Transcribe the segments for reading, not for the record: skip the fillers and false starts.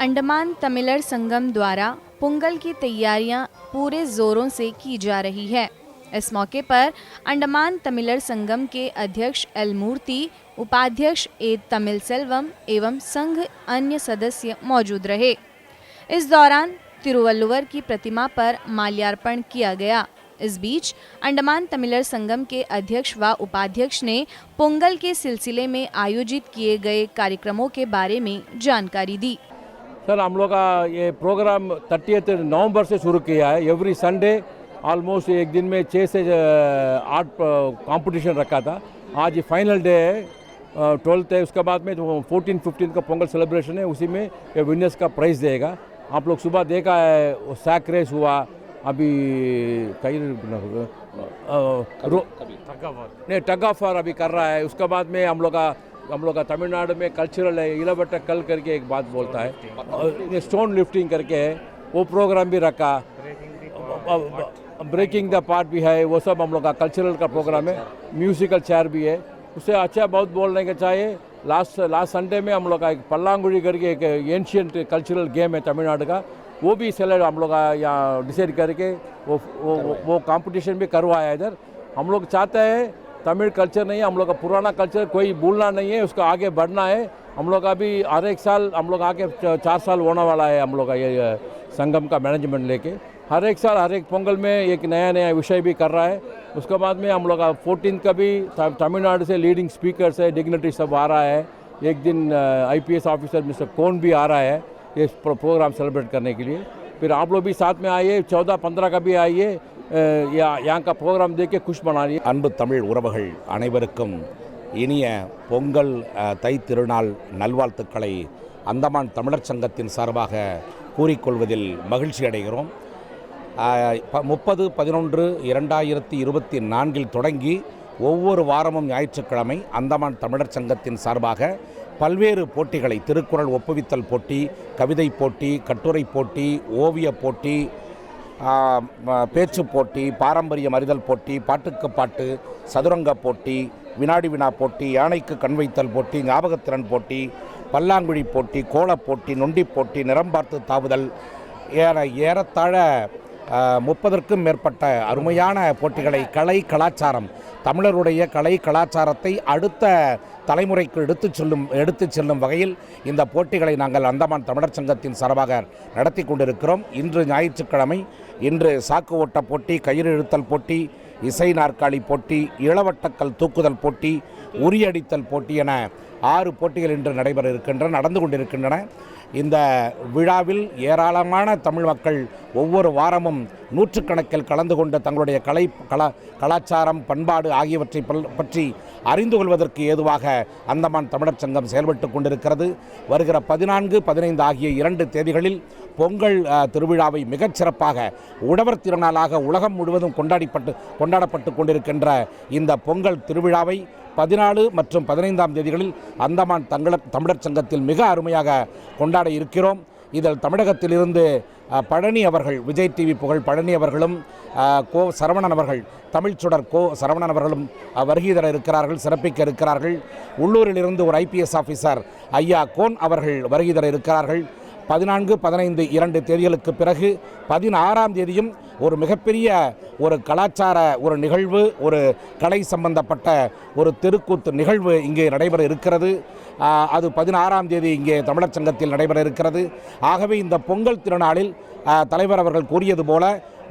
अंडमान तमिलर संगम द्वारा पोंगल की तैयारियां पूरे जोरों से की जा रही है। इस मौके पर अंडमान तमिलर संगम के अध्यक्ष एल मूर्ति, उपाध्यक्ष ए तमिल सेल्वम एवं संघ अन्य सदस्य मौजूद रहे। इस दौरान तिरुवल्लुवर की प्रतिमा पर माल्यार्पण किया गया। इस बीच अंडमान तमिलर संगम के अध्यक्ष व उपाध्यक्ष ने पोंगल के सिलसिले में आयोजित किए गए कार्यक्रमों के बारे में जानकारी दी। सर, हम लोग का ये प्रोग्राम 30 नवंबर से शुरू किया है। एवरी संडे ऑलमोस्ट एक दिन में 6 से 8 कंपटीशन रखा था। आज फाइनल डे है, 12th है। उसके बाद में जो 14-15 का पोंगल सेलिब्रेशन है, उसी में ये विनर्स का प्राइज़ देगा। आप लोग सुबह देखा है सैक रेस हुआ, अभी कई नहीं टग ऑफ वार अभी कर रहा है। उसके बाद में हम लोग का तमिलनाडु में कल्चरल है, इलावट्टा कल करके एक बात बोलता है, स्टोन लिफ्टिंग करके है, वो प्रोग्राम भी रखा। ब्रेकिंग द पार्ट भी है, वो सब हम लोग का कल्चरल का प्रोग्राम है। म्यूजिकल चेयर भी है। उससे अच्छा बहुत बोलने का चाहिए। लास्ट संडे में हम लोग का एक पल्लांगुड़ी करके एक एंशियंट कल्चरल गेम है तमिलनाडु का, वो भी सेलेक्ट हम लोग का यहाँ डिसाइड करके वो कंपटीशन भी करवाया इधर। हम लोग चाहते हैं तमिल कल्चर नहीं है, हम लोग का पुराना कल्चर कोई भूलना नहीं है, उसका आगे बढ़ना है। हम लोग अभी हर एक साल हम लोग आगे 4 साल होने वाला है। हम लोग का ये संगम का मैनेजमेंट लेके हर एक साल हर एक पोंगल में एक नया विषय भी कर रहा है। उसके बाद में हम लोग का 14 का भी तमिलनाडु से लीडिंग स्पीकर्स है, डिग्निटरी सब आ रहा है। एक दिन IPS ऑफिसर मिस्टर कोन भी आ रहा है ये प्रोग्राम सेलिब्रेट करने के लिए। फिर आप लोग भी साथ में आइए, 14-15 का भी आइए, यहाँ का प्रोग्राम देख के खुश मनाइए। அன்பு தமிழ் உறவுகள் அனைவருக்கும் இனிய பொங்கல் தை திருநாள் நல்வாழ்த்துக்களை அந்தமான் தமிழர் சங்கத்தின் சார்பாக கூறிக்கொள்வதில் மகிழ்ச்சி அடைகிறோம். 30-11-2024 தொடங்கி ஒவ்வொரு வாரமும் ஞாயிற்றுக்கிழமை அந்தமான் தமிழர் சங்கத்தின் சார்பாக பல்வேறு போட்டிகளை, திருக்குறள் ஒப்புவித்தல் போட்டி, கவிதை போட்டி, கட்டுரை போட்டி, ஓவிய போட்டி, பேச்சு போட்டி, பாரம்பரியம் அறிதல் போட்டி, பாட்டுக்கு பாட்டு, சதுரங்க போட்டி, வினாடி வினா போட்டி, யானைக்கு கண் வைத்தல் போட்டி, ஞாபகத்திறன் போட்டி, பல்லாங்குழி போட்டி, கோலப் போட்டி, நொண்டி போட்டி, நிறம் பார்த்து தாவுதல், ஏறத்தாழ 30க்கும் மேற்பட்ட அருமையான போட்டிகளை, கலை கலாச்சாரம், தமிழருடைய கலை கலாச்சாரத்தை அடுத்த தலைமுறைக்கு எடுத்துச் செல்லும் வகையில் இந்த போட்டிகளை நாங்கள் அந்தமான் தமிழர் சங்கத்தின் சார்பாக நடத்தி கொண்டிருக்கிறோம். இன்று ஞாயிற்றுக்கிழமை, இன்று சாக்கு ஓட்ட போட்டி, கயிறு இழுத்தல் போட்டி, இசை நாற்காலி போட்டி, இளவட்டக்கல் தூக்குதல் போட்டி, உரியடித்தல் போட்டி என 6 போட்டிகள் இன்று நடந்து கொண்டிருக்கின்றன. இந்த விழாவில் ஏராளமான தமிழ் மக்கள் ஒவ்வொரு வாரமும் நூற்றுக்கணக்கில் கலந்து கொண்டு தங்களுடைய கலாச்சாரம், பண்பாடு ஆகியவற்றை பற்றி அறிந்து கொள்வதற்கு ஏதுவாக அந்தமான் தமிழர் சங்கம் செயல்பட்டு கொண்டிருக்கிறது. வருகிற 14-15 ஆகிய 2 தேதிகளில் பொங்கல் திருவிழாவை மிகச்சிறப்பாக உழவர் திருநாளாக உலகம் முழுவதும் கொண்டாடப்பட்டு கொண்டிருக்கின்ற இந்த பொங்கல் திருவிழாவை 14 மற்றும் 15ஆம் தேதிகளில் அந்தமான் தமிழர் சங்கத்தில் மிக அருமையாக கொண்டாட இருக்கிறோம். இதில் தமிழகத்திலிருந்து பழனி அவர்கள், விஜய் டிவி புகழ் பழனி அவர்களும், கோ சரவணன் அவர்கள், தமிழ்ச்சுடர் கோ சரவணன் அவர்களும் வருகை தர இருக்கிறார்கள், சிறப்பிக்க இருக்கிறார்கள். உள்ளூரிலிருந்து ஒரு IPS ஆஃபீஸர் ஐயா கோன் அவர்கள் வருகை தர இருக்கிறார்கள். 14-15 2 தேதிகளுக்கு பிறகு 16ஆம் தேதியும் ஒரு மிகப்பெரிய ஒரு கலாச்சார ஒரு நிகழ்வு, ஒரு கலை சம்பந்தப்பட்ட ஒரு தெருக்கூத்து நிகழ்வு இங்கே நடைபெற இருக்கிறது. அது 16ஆம் தேதி இங்கே தமிழர் சங்கத்தில் நடைபெற இருக்கிறது. ஆகவே இந்த பொங்கல் திருநாளில் தலைவர் அவர்கள் கூறியது போல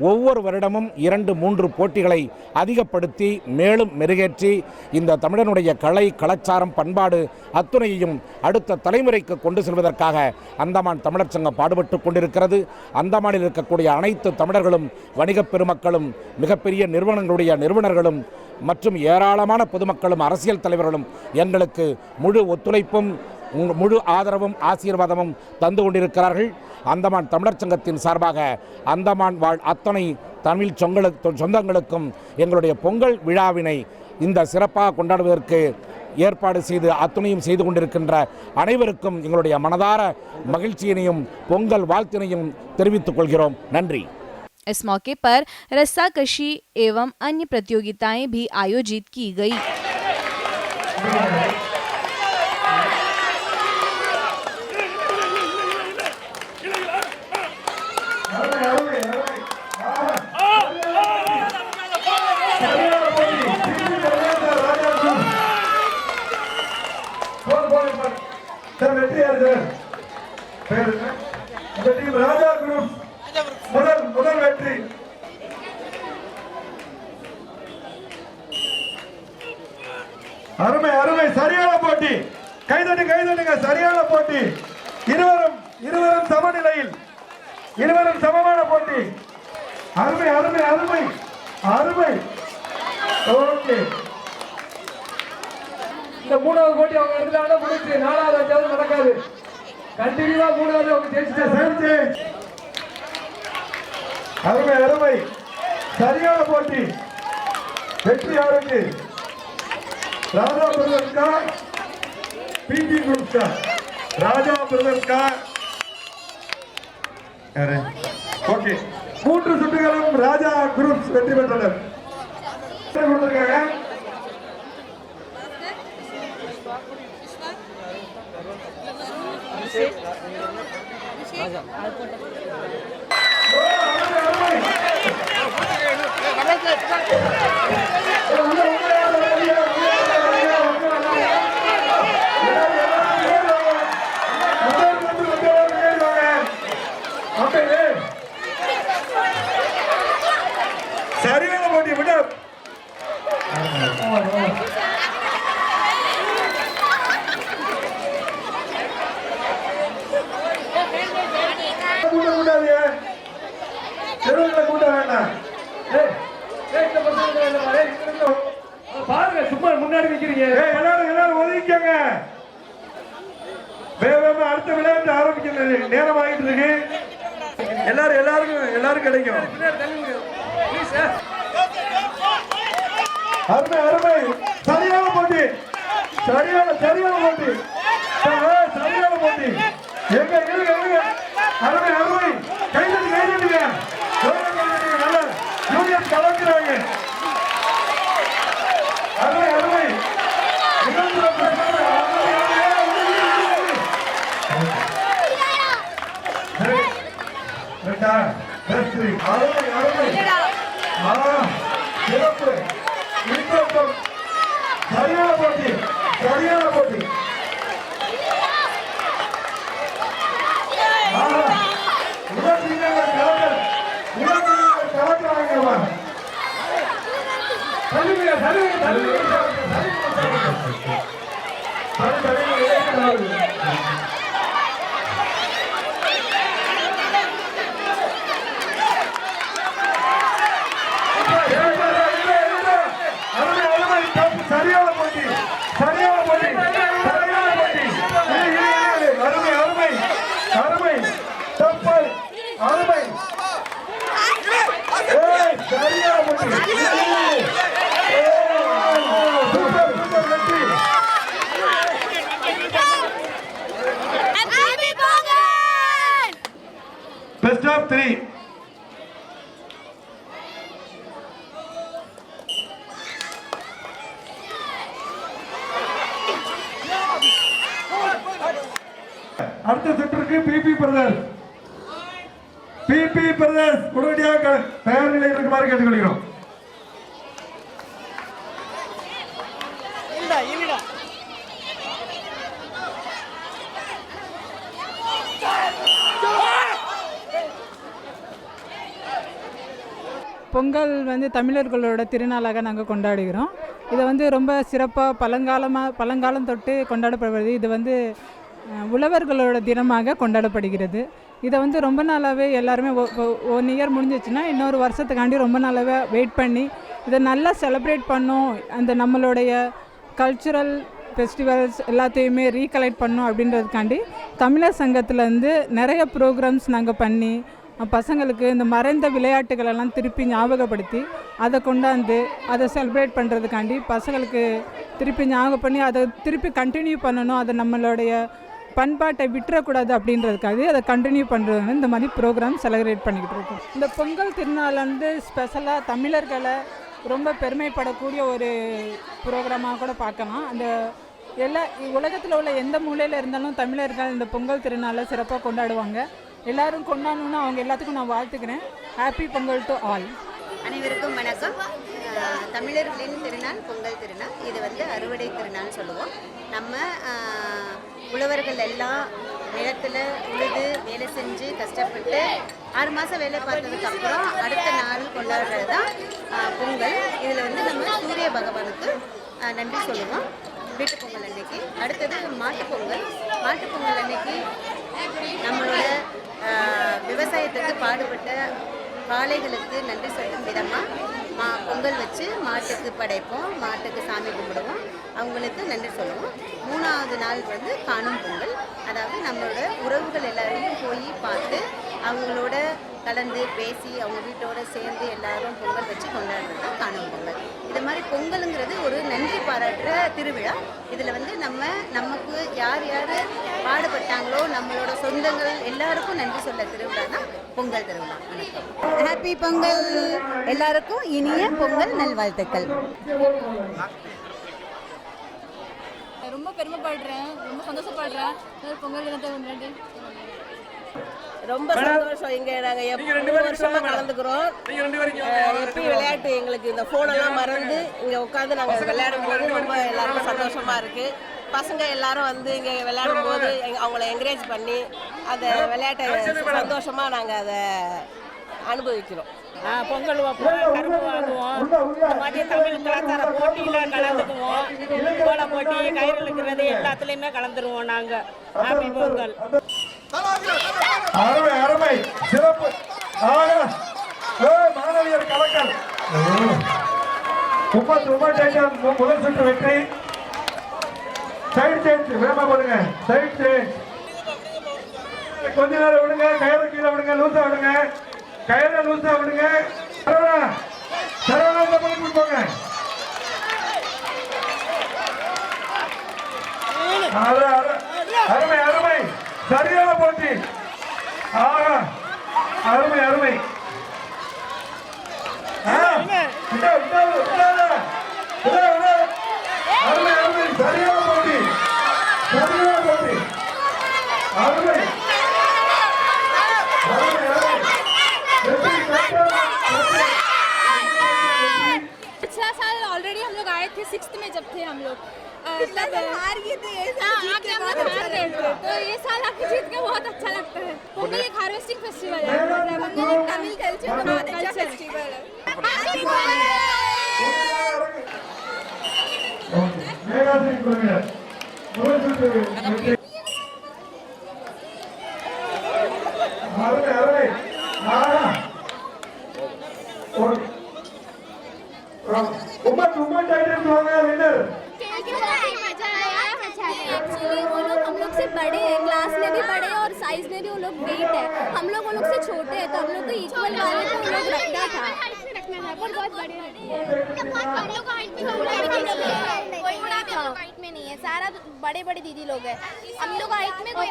ஒவ்வொரு வருடமும் 2-3 போட்டிகளை அதிகப்படுத்தி மேலும் மெருகேற்றி இந்த தமிழனுடைய கலை கலாச்சாரம் பண்பாடு அத்துணையையும் அடுத்த தலைமுறைக்கு கொண்டு செல்வதற்காக அந்தமான் தமிழர் சங்கம் பாடுபட்டு கொண்டிருக்கிறது. அந்தமானில் இருக்கக்கூடிய அனைத்து தமிழர்களும், வணிகப் பெருமக்களும், மிகப்பெரிய நிறுவனர்களும் மற்றும் ஏராளமான பொதுமக்களும் அரசியல் தலைவர்களும் எங்களுக்கு முழு ஒத்துழைப்பும் முழு ஆதரவும் ஆசீர்வாதமும் தந்து கொண்டிருக்கிறார்கள். அந்தமான் தமிழர் சங்கத்தின் சார்பாக அந்தமான் வாழ் அத்தனை தமிழ் சொந்தங்களுக்கும் எங்களுடைய பொங்கல் விழாவினை இந்த சிறப்பாக கொண்டாடுவதற்கு ஏற்பாடு செய்து அத்துணையும் செய்து கொண்டிருக்கின்ற அனைவருக்கும் எங்களுடைய மனதார மகிழ்ச்சியினையும் பொங்கல் வாழ்த்தினையும் தெரிவித்துக் கொள்கிறோம். நன்றி. इस मौके पर रस्साकशी एवं अन्य प्रतियोगिताएं भी आयोजित की गई। சார் வெற்றி யார் சார் பேர் என்ன? இந்த டீம் ராஜா குரூப் முதல் வெற்றி. அருமை அருமை, சரியான போட்டி. கைதட்டுங்க, சரியான போட்டி. இருவரும் சமநிலையில், இருவரும் சமமான போட்டி. அருமை அருமை அருமை அருமை. ஓகே, இந்த மூணாவது போட்டி அவங்க எடுத்துட்டாங்க, முடிச்சு. நாலாவது அஞ்சாவது நடக்காது. கண்டினியூவா மூணாவது அவங்க ஜெயிச்சுட்டு. அருமை அருமை, சரியான போட்டி. வெற்றி யாருக்கு? ராஜா பிரதர்ஸ் का पीटी ग्रुप का ராஜா பிரதர்ஸ் का ஓகே. 3 சுற்றுகளும் ராஜா குரூப்ஸ் வெற்றி பெற்றனர். கொடுத்திருக்காங்க. சரியான போட்டி விட கூட்ட வேண்டாம். பாருங்க, சும்மா முன்னாடி வைக்கிறீங்க. எல்லாரும் ஒதுக்கிக்கங்க. வேகமா அடுத்த விளையாட்டு ஆரம்பிக்கிறது. நேரம் ஆகிட்டு இருக்கு. எல்லாரும் கிடைக்கும். அருமை அருமை, சரியான போட்டி. சரியான போட்டி. சரியான போட்டி. எங்க அருமை அருமை. கைதட்டுங்க. நல்லா யூனியன் கலக்கிறாங்க. அருமை அருமை. சரியான போட்டி. Best of 3. அடுத்த சுற்றுக்கு பிபி பிரதர்ஸ் உடனடியாக தயார் நிலையில் இருக்குமாறு கேட்டுக்கொள்கிறோம். பொங்கல் வந்து தமிழர்களோட திருநாளாக நாங்கள் கொண்டாடுகிறோம். இதை வந்து ரொம்ப சிறப்பாக பழங்காலம் தொட்டு கொண்டாடப்படுவது. இது வந்து உழவர்களோட தினமாக கொண்டாடப்படுகிறது. இதை வந்து ரொம்ப நாளாகவே எல்லாருமே 1 இயர் முடிஞ்சிச்சுன்னா இன்னொரு வருஷத்துக்காண்டி ரொம்ப நாளாகவே வெயிட் பண்ணி இதை நல்லா செலிப்ரேட் பண்ணோம். அந்த நம்மளுடைய கல்ச்சுரல் ஃபெஸ்டிவல்ஸ் எல்லாத்தையுமே ரீகலெக்ட் பண்ணோம் அப்படின்றதுக்காண்டி தமிழர் சங்கத்துலேருந்து நிறைய ப்ரோக்ராம்ஸ் நாங்கள் பண்ணி பசங்களுக்கு இந்த மறைந்த விளையாட்டுகளெல்லாம் திருப்பி ஞாபகப்படுத்தி அதை கொண்டாந்து அதை செலிப்ரேட் பண்ணுறதுக்காண்டி பசங்களுக்கு திருப்பி ஞாபகம் பண்ணி அதை திருப்பி கண்டினியூ பண்ணணும். அதை நம்மளுடைய பண்பாட்டை விட்டுறக்கூடாது அப்படின்றதுக்காக அதை கண்டினியூ பண்ணுறது இந்த மாதிரி ப்ரோக்ராம் செலிப்ரேட் பண்ணிக்கிட்டு இருக்கோம். இந்த பொங்கல் திருநாள் வந்து ஸ்பெஷலாக தமிழர்களை ரொம்ப பெருமைப்படக்கூடிய ஒரு ப்ரோக்ராமாக கூட பார்க்கலாம். அந்த எல்லா உலகத்தில் உள்ள எந்த மூலையில் இருந்தாலும் தமிழர்கள் இந்த பொங்கல் திருநாளை சிறப்பாக கொண்டாடுவாங்க. எல்லாரும் கொண்டாடணும்னு அவங்க எல்லாத்துக்கும் நான் வாழ்த்துக்கிறேன். Happy Pongal to all. அனைவருக்கும் வணக்கம். தமிழர்களின் திருநாள் பொங்கல் திருநாள். இது வந்து அறுவடை திருநாள் சொல்லுவோம். நம்ம உழவர்கள் எல்லாம் நிலத்தில் உழுது வேலை செஞ்சு கஷ்டப்பட்டு 6 மாதம் வேலை பார்த்ததுக்கப்புறம் அடுத்த நாள் கொண்டாடுறது தான் பொங்கல். இதில் வந்து நம்ம சூரிய பகவானுக்கு நன்றி சொல்லுவோம் வீட்டு பொங்கல் அன்னைக்கு. அடுத்தது மாட்டுப்பொங்கல். மாட்டுப்பொங்கல் அன்னைக்கு நம்மளோட விவசாயத்துக்கு பாடுபட்ட காளைகளுக்கு நன்றி சொல்லும் விதமாக பொங்கல் வச்சு மாட்டுக்கு படைப்போம், மாட்டுக்கு சாமி கும்பிடுவோம், அவங்களுக்கு நன்றி சொல்லுவோம். 3வது நாள் வந்து காணும் பொங்கல். அதாவது நம்மளோட உறவுகள் எல்லாரையும் போய் பார்த்து அவங்களோட கலந்து பேசி அவங்க வீட்டோட சேர்ந்து எல்லாரும் பொங்கல் வச்சு கொண்டாடுறது தான் காணும் பொங்கல். இது மாதிரி பொங்கலுங்கிறது ஒரு நன்றி பாராட்டுற திருவிழா. இதில் வந்து நமக்கு யார் யார் பாடுபட்டாங்களோ நம்மளோட சொந்தங்கள் எல்லாருக்கும் நன்றி சொல்ல திருவிழா தான் பொங்கல் திருவிழா. ஹாப்பி பொங்கல், எல்லாருக்கும் இனிய பொங்கல் நல்வாழ்த்துக்கள். ரொம்ப பெருமைப்படுறேன், ரொம்ப சந்தோஷப்படுறேன் பொங்கல் தினத்தை முன்னாடி. ரொம்ப சந்தோஷம். இங்கே நாங்கள் எப்போ வருஷமாக கலந்துக்கிறோம். எப்பயும் விளையாட்டு எங்களுக்கு இந்த ஃபோனெல்லாம் மறந்து இங்கே உட்காந்து நாங்கள் விளையாடும் போது ரொம்ப எல்லாருக்கும் சந்தோஷமாக இருக்குது. பசங்க எல்லாரும் வந்து இங்கே விளையாடும் போது அவங்கள என்கரேஜ் பண்ணி அந்த விளையாட்டை சந்தோஷமாக நாங்கள் அதை அனுபவிக்கிறோம். பொங்கல் வைப்போம், கரும்பு வாங்குவோம், இந்த மாதிரி தமிழ் கலாச்சார போட்டியில் கலந்துக்குவோம். கோல போட்டி, கயிறு இழுக்கிறது எல்லாத்துலேயுமே கலந்துருவோம் நாங்கள். ஹாப்பி பொங்கல். அருமை அருமை சிறப்பு. மாணவியர் கலக்கல் 30 முதல் சுற்று வெற்றி. சைடு சேஞ்ச் வேகமா போடுங்க. சைடு சேஞ்ச் கொஞ்ச நேரம் விடுங்க. கயிறு கீழே விடுங்க, லூசா விடுங்க, கயிறு லூசா விடுங்க. சரவணா இந்த பக்கம் போங்க. அருமை அருமை சரியான போட்டி. அருமை அருமை. அருமை அருமை சரியான போட்டி. சரியான போட்டி. அருமை அருமை அருமை. पिछला साल ऑलरेडी हम लोग आए थे 6th में जब थे हम लोग तब हार गए थे। आके हम लोग हार गए थे, तो ये साल आके जीत के बहुत अच्छा लगता है। पोंगल एक हार्वेस्टिंग फेस्टिवल है, पोंगल एक तमिल कल्चर का बहुत अच्छा फेस्टिवल है। मेगा सिंह कुमार अरे अरे टाइटल विनर। एक्चुअली वो लोग हम लोग से बड़े हैं, क्लास में भी बड़े हैं और साइज में भी वो लोग वेट है। हम लोग वो लोग से छोटे हैं, तो हम लोग को इक्वल वाले को वो लोग रखना था पर बहुत बड़े हाइट में नहीं है, सारा बड़े बड़े दीदी लोग हैं। हम लोग हाइट में कोई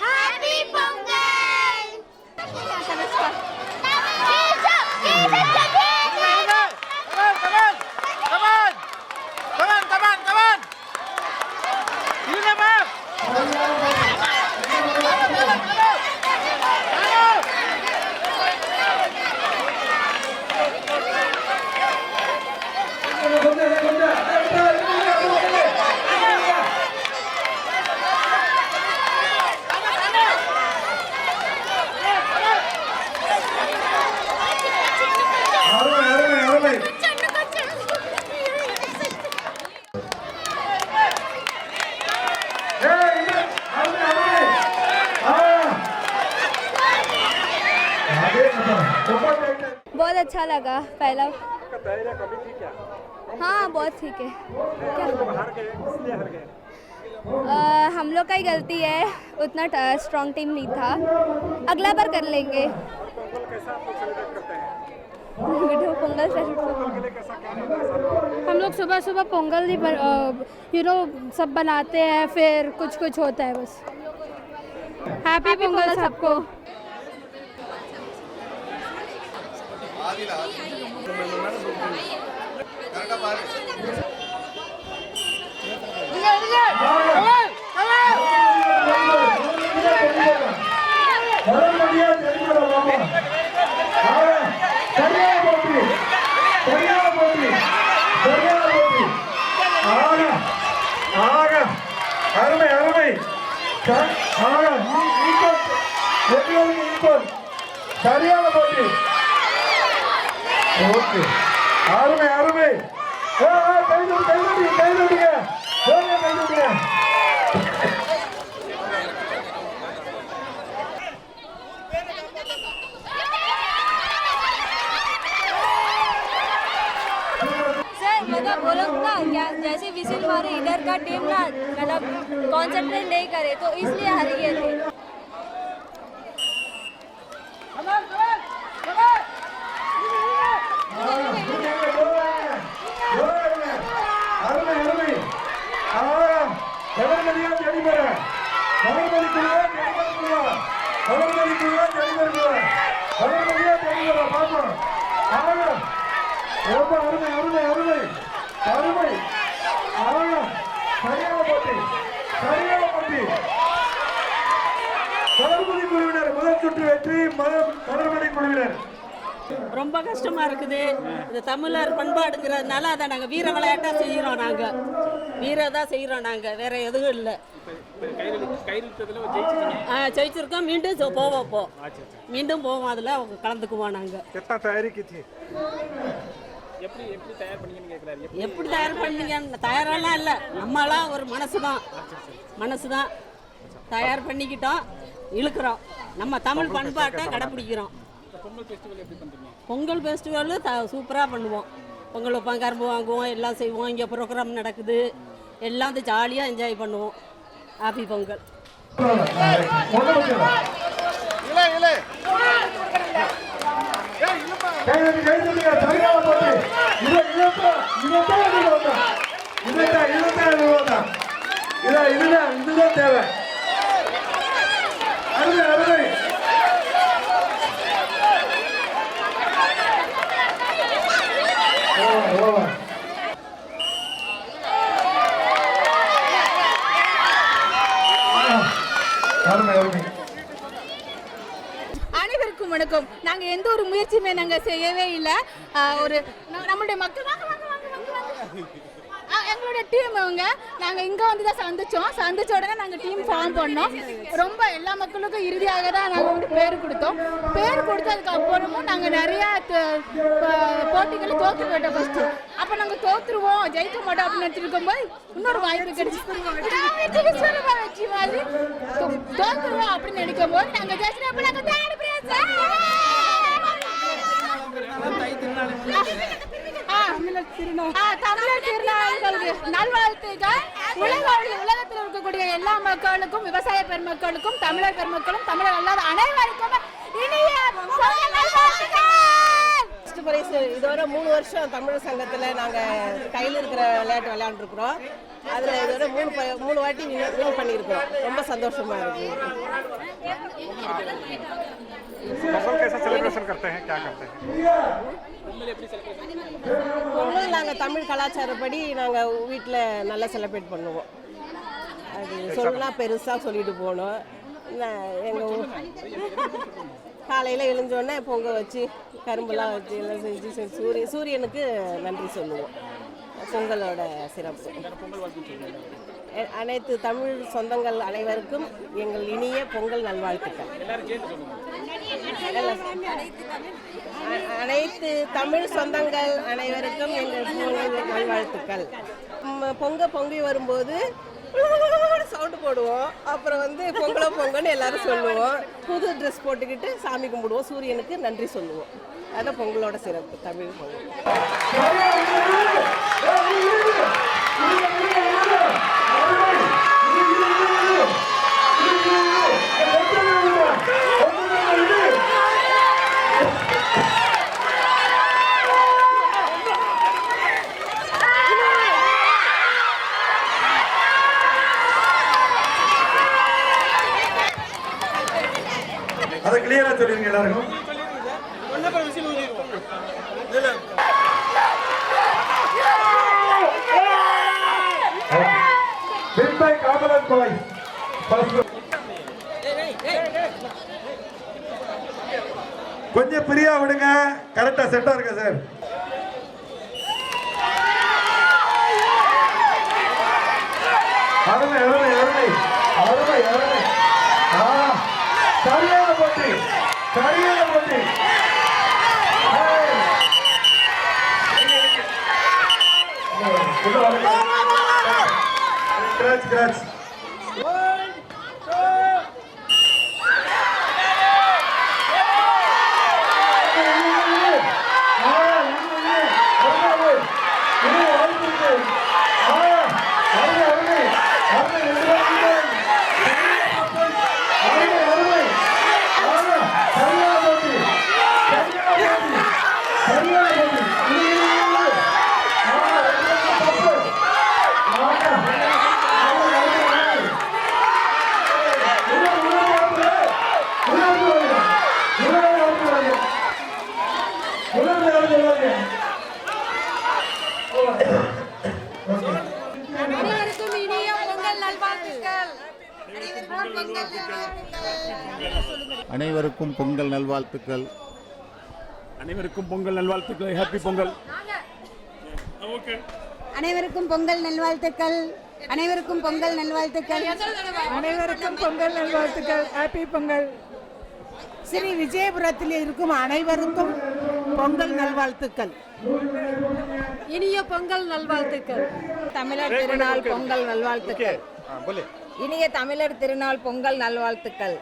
हैप्पी पोंगल। बहुत अच्छा लगा पहला। हाँ बहुत ठीक है। हम लोग का ही गलती है, उतना स्ट्रॉन्ग टीम नहीं था, अगला बार कर लेंगे। पोंगल हम लोग सुबह सुबह पोंगल ही सब बनाते हैं, फिर कुछ कुछ होता है बस। हैप्पी पोंगल सबको। அருமை. சரியான போட்டி. ஓகே, அருமை அருமை. கைதுங்க. मतलब वो लोग ना जैसे विसिल मारे इधर का टीम ना मतलब कॉन्सेंट्रेट नहीं करे तो इसलिए हार गए थे। முதல் சுற்று வெற்றி கடற்படை குழுவினர். ரொம்ப கஷ்டமா இருக்குது. இந்த தமிழர் பண்பாடுங்கிறதுனால அதை நாங்கள் வீர விளையாட்டா செய்கிறோம். நாங்கள் வீரதான் செய்கிறோம். நாங்கள் வேற எதுவும் இல்லை. ஜெயிச்சிருக்கோம். மீண்டும் போவோம். மீண்டும் போவோம். அதில் அவங்க கலந்துக்குவோம். நாங்கள் எப்படி தயார் பண்ணீங்க? தயாரெல்லாம் இல்லை. நம்மளாம் ஒரு மனசு தான் தயார் பண்ணிக்கிட்டோம், இழுக்கிறோம். நம்ம தமிழ் பண்பாட்டை கடைப்பிடிக்கிறோம். பொங்கல் ஃபெஸ்டிவலு சூப்பராக பண்ணுவோம். பொங்கல் வைப்போம், கரும்பு வாங்குவோம், எல்லாம் செய்வோம். இங்கே ப்ரோக்ராம் நடக்குது. எல்லாம் ஜாலியாக என்ஜாய் பண்ணுவோம். ஹாப்பி பொங்கல். இதுதான் தேவை. அருமை அருமை. அனைவருக்கும் வணக்கம். நாங்கள் எந்த ஒரு முயற்சியுமே நாங்கள் செய்யவே இல்லை. ஒரு நம்மளுடைய மக்கள் எங்களுடைய டீம் நாங்கள் இங்கே வந்து தான் சந்திச்ச உடனே நாங்கள் டீம் ஃபார்ம் பண்ணோம். ரொம்ப எல்லா மக்களுக்கும் இறுதியாக தான் நாங்கள் வந்து பேர் கொடுத்தோம். பேர் கொடுத்ததுக்கு அப்புறமும் நாங்கள் நிறையா போட்டிகளை தோற்று போயிட்டோம். ஃபர்ஸ்ட்டு அப்போ நாங்கள் தோற்றுருவோம், ஜெயிக்க மாட்டோம் அப்படின்னு நினச்சிருக்கும் போது இன்னொரு வாய்ப்பு கிடைச்சி வெற்றி மாதிரி தோற்றுருவோம் அப்படின்னு நினைக்கும் போது நாங்கள் ஜெயிச்சு அப்போ நாங்கள் தமிழர் திருநாளுக்கு நல்வாழ்த்துக்கள். உலகத்தில் இருக்கக்கூடிய எல்லா மக்களுக்கும், விவசாய பெருமக்களுக்கும், தமிழர் பெருமக்களும், தமிழர் அல்லாத அனைவருக்கும் இனிய ஃபர்ஸ்ட் பிரைஸ் இதோட 3 வருஷம் தமிழ் சங்கத்தில் நாங்கள் கையில் இருக்கிற விளையாட்டு விளையாண்டுருக்குறோம். அதில் இதோட 3 வாட்டி வின் பண்ணியிருக்கிறோம். ரொம்ப சந்தோஷமாக இருக்குது. பொங்கல் நாங்கள் தமிழ் கலாச்சாரப்படி நாங்கள் வீட்டில் நல்லா செலிப்ரேட் பண்ணுவோம். அது சொல்லலாம் பெருசாக சொல்லிட்டு போகணும். எங்கள் காலையில் எழுந்தோடனே பொங்கல் வச்சு கரும்புலாம் வச்சு எல்லாம் செஞ்சு சூரியனுக்கு நன்றி சொல்லுவோம். பொங்கலோட சிறப்பு. அனைத்து தமிழ் சொந்தங்கள் அனைவருக்கும் எங்கள் இனிய பொங்கல் நல்வாழ்த்துக்கள். அனைத்து தமிழ் சொந்தங்கள் அனைவருக்கும் எங்கள் பொங்கல் நல்வாழ்த்துக்கள். பொங்கி வரும்போது சவுண்டு போடுவோம். அப்புறம் வந்து பொங்கல்னு எல்லாரும் சொல்லுவோம். புது ட்ரெஸ் போட்டுக்கிட்டு சாமி கும்பிடுவோம். சூரியனுக்கு நன்றி சொல்லுவோம். அதுதான் பொங்கலோட சிறப்பு. தமிழ் பொங்கல். அதை கிளியரா சொல்லிருங்க எல்லாருக்கும். கொஞ்சம் பிரியா விடுங்க. கரெக்டா செட்டா இருக்கு சார். அருமை அருமை அருமை சரியான போட்டி, சரியான போட்டி. கிராச் கிராச். அனைவருக்கும் பொங்கல் நல்வாழ்த்துக்கள். அனைவருக்கும் பொங்கல் நல்வாழ்த்துக்கள். ஹாப்பி பொங்கல். அனைவருக்கும் பொங்கல் நல்வாழ்த்துக்கள். அனைவருக்கும் பொங்கல் நல்வாழ்த்துக்கள். அனைவருக்கும் பொங்கல் நல்வாழ்த்துக்கள். ஹாப்பி பொங்கல். ஸ்ரீ விஜயபுரத்தில் இருக்கும் அனைவருக்கும் பொங்கல் நல்வாழ்த்துக்கள். இனிய பொங்கல் நல்வாழ்த்துக்கள். தமிழர் திருநாள் பொங்கல் நல்வாழ்த்துக்கள். இனிய தமிழர் திருநாள் பொங்கல் நல்வாழ்த்துக்கள்.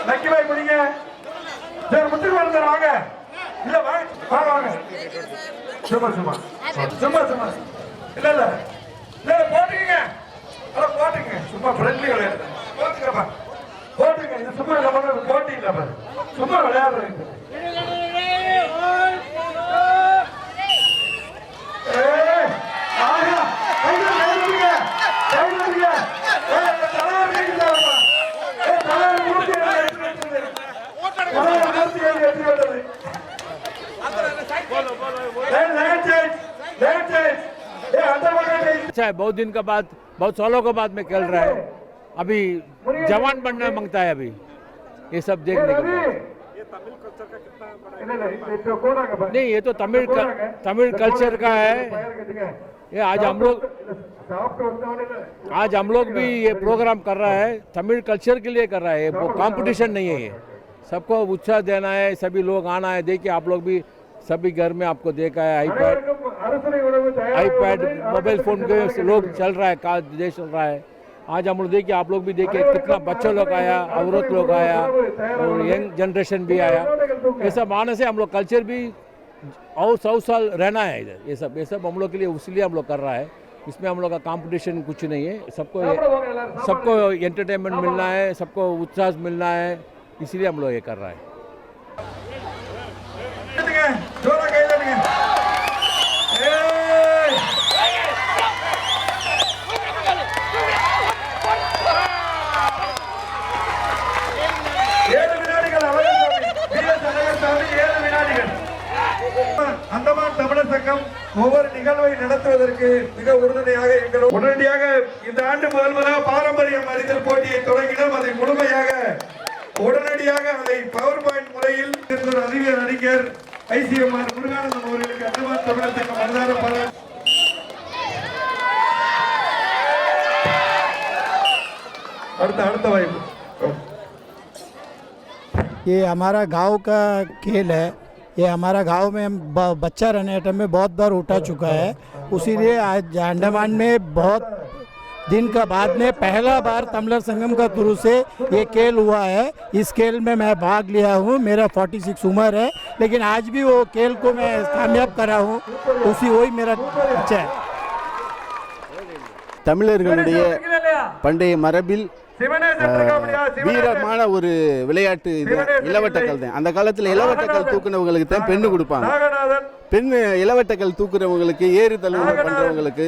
லக்கிபாய் பிடிங்க. சரி முத்துக்கு வந்து வாங்க. இல்ல வாங்க வாங்க வாங்க. சும்மா சும்மா சும்மா சும்மா. இல்ல இல்ல இல்ல போட்டுக்கங்க. அட போட்டுக்கங்க. சும்மா ஃப்ரெண்ட்லி விளையாடு. போட்டுக்கப்பா. போட்டுங்க. இது சும்மா இல்ல பண்ண போட்டி இல்ல பாரு. சும்மா விளையாடுறீங்க. ஏய் ஆயா கையில கையில கையில ஏய் தலைவர் கையில வா. ஏய் தலைவர் மூர்த்தி எடுத்து தலைவர் மூர்த்தி எடுத்து अच्छा है, बहुत दिन के बाद, बहुत सालों के बाद में खेल रहा है. अभी जवान बनना मांगता है. अभी ये सब देखने के बाद नहीं, ये तो तमिल कल्चर का है. ये आज हम लोग भी ये प्रोग्राम कर रहा है. तमिल कल्चर के लिए कर रहा है. वो कंपटीशन नहीं है. ये सबको उत्साह देना है. सभी लोग आना है. देखिए आप लोग भी सभी घर में आपको देखा है आईपैड मोबाइल फोन के लोग चल रहा है. देश चल रहा है. आज हम लोग देखिए, आप लोग भी देखिए कितना बच्चे लोग आया, औरत लोग आया और यंग जनरेशन भी आया. ऐसा मानस है. हम लोग कल्चर भी और 100 साल रहना है इधर. ये सब हम लोग के लिए इसलिए हम लोग कर रहा है. इसमें हम लोग का कंपटीशन कुछ नहीं है. सबको एंटरटेनमेंट मिलना है, सबको उत्साह मिलना है. इसलिए हम लोग ये कर रहा है. அந்தமான் தமிழர் சங்கம் ஒவ்வொரு நிகழ்வை நடத்துவதற்கு மிக உறுதுணையாக எங்களோடு உடனடியாக இந்த ஆண்டு முதல்வராக பாரம்பரியம் அறிதல் போட்டியை தொடங்கினோம். அதை முழுமையாக உடனடியாக அதை பவர் பாயிண்ட் முறையில் அறிவியல் நடிகர் ஐசிஎம்ஆர் முருகானந்தம் அவர்களுக்கு அந்தமான் தமிழர் சங்கம் மனதார பாராட்டு. அடுத்த வாய்ப்பு. ये हमारा गांव का खेल है. ये हमारा गांव में बच्चा रहने टाइम में बहुत बार उठा चुका है. उसीलिए आज अंडमान में बहुत दिन का बाद में पहला बार तमिलर संगम का थ्रू से ये खेल हुआ है. इस खेल में मैं भाग लिया हूँ. मेरा 46 उम्र है, लेकिन आज भी वो खेल को मैं कामयाब करा हूँ. वही मेरा अच्छा है. தமிழர்களுடைய பண்டைய மரபில் வீரமான ஒரு விளையாட்டு இது இளவட்டக்கல் தான். அந்த காலத்தில் இளவட்டக்கல் தூக்குனவங்களுக்கு தான் பெண்ணு கொடுப்பாங்க. இளவட்டக்கல் தூக்குறவங்களுக்கு, ஏறு தழுவு பண்றவங்களுக்கு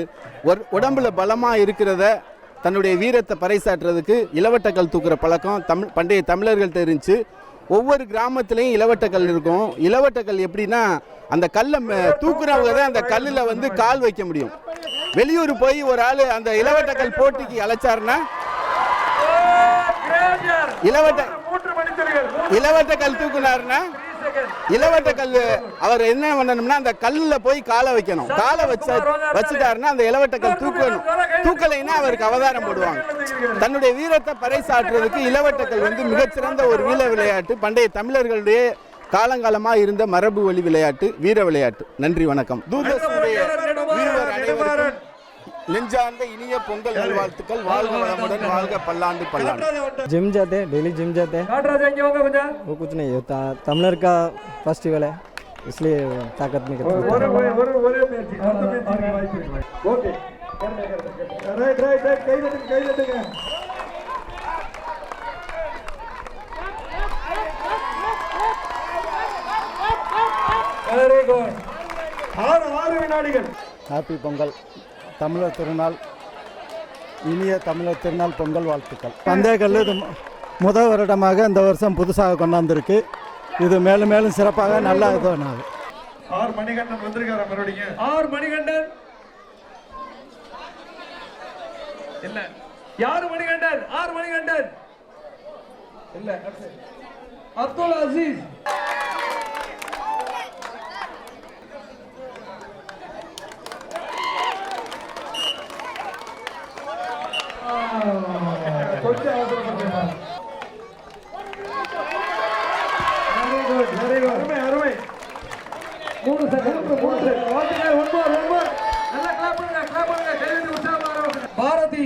உடம்புல பலமா இருக்கிறத தன்னுடைய வீரத்தை பறைசாற்றுறதுக்கு இளவட்டக்கல் தூக்குற பழக்கம் பண்டைய தமிழர்கள்ட்ட இருந்துச்சு. ஒவ்வொரு கிராமத்துலேயும் இளவட்டக்கல் இருக்கும். இளவட்டக்கல் எப்படின்னா அந்த கல்லை தூக்குறவங்க தான் அந்த கல்லில் வந்து கால் வைக்க முடியும். வெளியூர் போய் ஒரு ஆள் அந்த இளவட்டக்கல் போட்டிக்கு அழைச்சாருன்னா இளவட்டக்கல் தூக்குனாருன்னா இளவட்டக்கல் அவர் என்ன பண்ணணும்னா அந்த கல்லில் போய் காலை வைக்கணும். காலை வச்சுட்டாருன்னா அந்த இளவட்டக்கல் தூக்கணும். தூக்கலைன்னா அவருக்கு அவதாரம் போடுவாங்க. தன்னுடைய வீரத்தை பறைசாற்றுறதுக்கு இளவட்டக்கல் வந்து மிகச்சிறந்த ஒரு வீர விளையாட்டு. பண்டைய தமிழர்களுடைய காலங்காலமாக இருந்த மரபு வழி விளையாட்டு, வீர விளையாட்டு. நன்றி, வணக்கம். தூர்தர்ஷனுடைய வீரர் அனைவருக்கும் நெஞ்சார்ந்த இனிய பொங்கல் நல்வாழ்த்துக்கள். வாழ்க வளமுடன், வாழ்க பல்லாண்டு பல்லாண்டு. जिम जाते हैं, डेली जिम जाते हैं। वो कुछ नहीं होता, तमिलर का फेस्टिवल है इसलिए ताकत में हैप्पी पोंगल தமிழர் திருநாள், இனிய தமிழர் திருநாள் பொங்கல் வாழ்த்துக்கள். பந்தயக்கல் இது முதல் வருடமாக இந்த வருஷம் புதுசாக கொண்டாந்துருக்கு. இது மேலும் மேலும் சிறப்பாக நல்லா இதுவும் ஆர் மணிகண்டன் வந்திருக்காரு. மறுபடியும் ஆர் மணிகண்டன் இல்ல, யாரு மணிகண்டன்? ஆர் மணிகண்டன் இல்ல, அப்துல் அசீஸ். கொஞ்சம் அவசரப்பட்டேன். அருமை அருமை. 3 செகண்ட். நல்லா கிளாப் பண்ணுங்க. கைது உற்சாகமா. பாரதி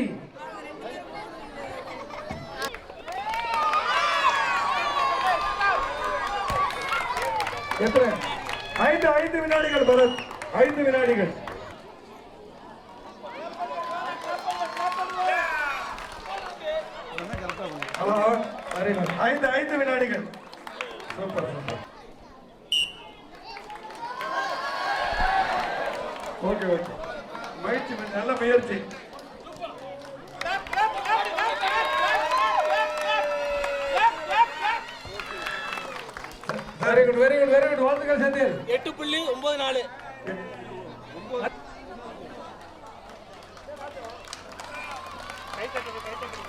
எத்தனை? 5 வினாடிகள் பரத். 5 வினாடிகள். ஐந்து வினாடிகள். Super super. Okay okay. முயற்சி, நல்ல முயற்சி. Very good very good very good. வாழ்த்துக்கள் செந்தில். 8.94. 8.10.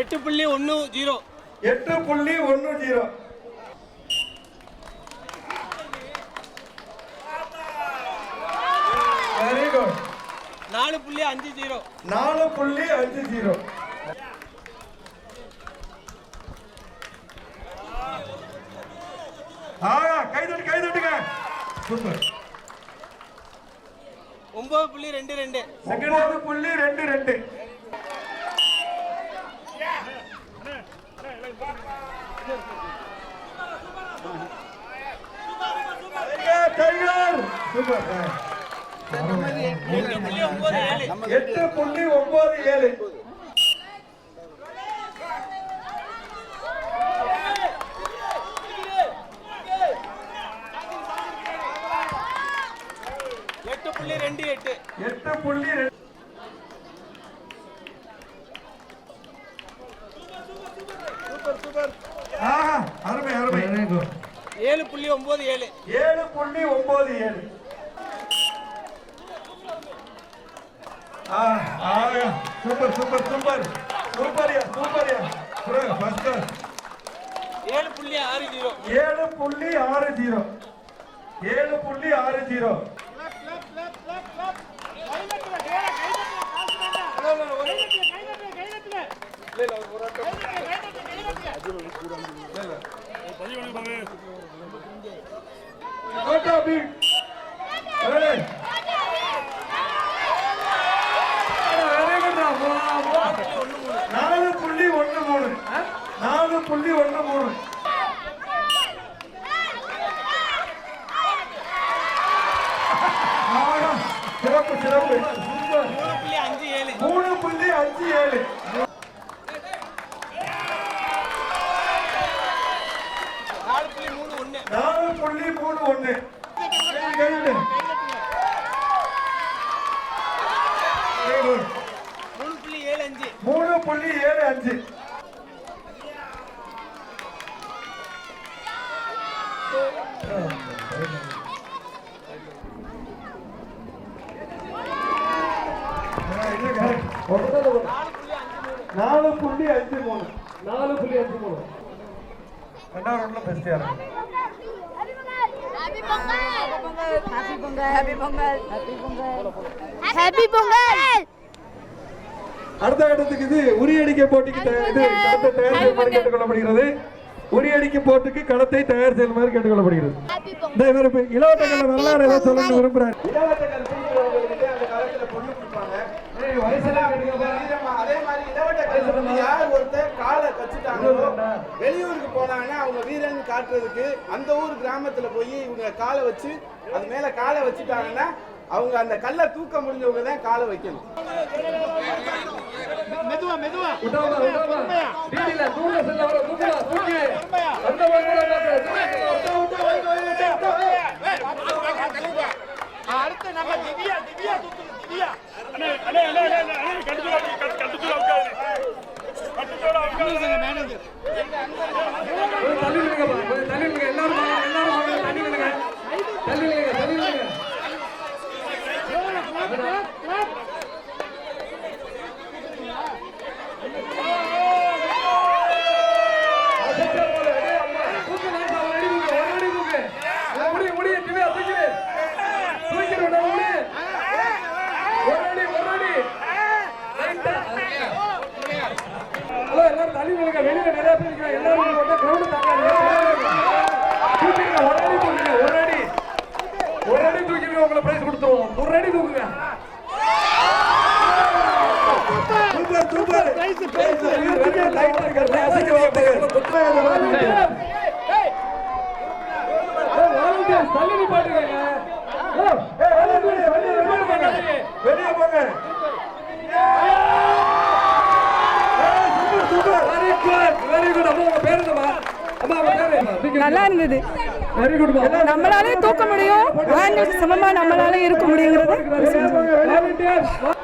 8.10. Very good. 4.50. 4.50. கைதட்டுங்க. Super. 9.22. 9.22. Tiger super. 8.97. 8.2. Super super. அருமை அருமை. 7.97. 7.97. சூப்பர் சூப்பர் சூப்பர் சூப்பர்யா சூப்பர்யா. ஃபர்ஸ்ட் 7.60. 7.60. 7.60. சிறப்பு சிறப்பு. 3.57. 3.57. 4.31. 3.75. 3.75. 5. நாலு புள்ளி 5-3. 4.53. ரெண்டாவது ரவுண்ட்ல பெஸ்ட் யாரு? Happy Pongal! Happy Pongal! Happy Pongal! Happy Pongal! Happy Pongal! அடுத்த கட்டத்துக்கு இது உரியடிக்க போட்டிக்கு களத்தை தயார் செய்யுமாறு கேட்டுக்கொள்ளப்படுகிறது. உரியடிக்க போட்டிக்கு களத்தை தயார் செய்யுமாறு கேட்டுக்கொள்ளப்படுகிறது. இந்த இவர் இளவட்டக்கல்ல வரலாறு ஏதாவது சொல்ல விரும்புறாரு. இளவட்டக்கல் தூக்குறவங்ககிட்ட அந்த காலத்துல பொண்ணு கொடுப்பாங்க. அதே மாதிரி இளவட்டக்கல் யார் ஒருத்தர் காலை கச்சுட்டாங்களோ வெளியூருக்கு போனாங்கன்னா அவங்க வீரன் காட்டுறதுக்கு அந்த ஊர் கிராமத்துல போய் இவங்க காலை வச்சு அது மேல காலை வச்சுட்டாங்கன்னா அவங்க அந்த கல்லை தூக்க முடிஞ்சவங்க தான் காலை வைக்கணும். மெதுவா மெதுவா அடுத்து நம்ம திவ்யா திவ்யா தூக்கு திவ்யா நல்லா இருந்தது. நம்மளாலே தூக்க முடியும், ஆண்களுக்கு சமமா நம்மளாலே இருக்க முடியுங்கிறது.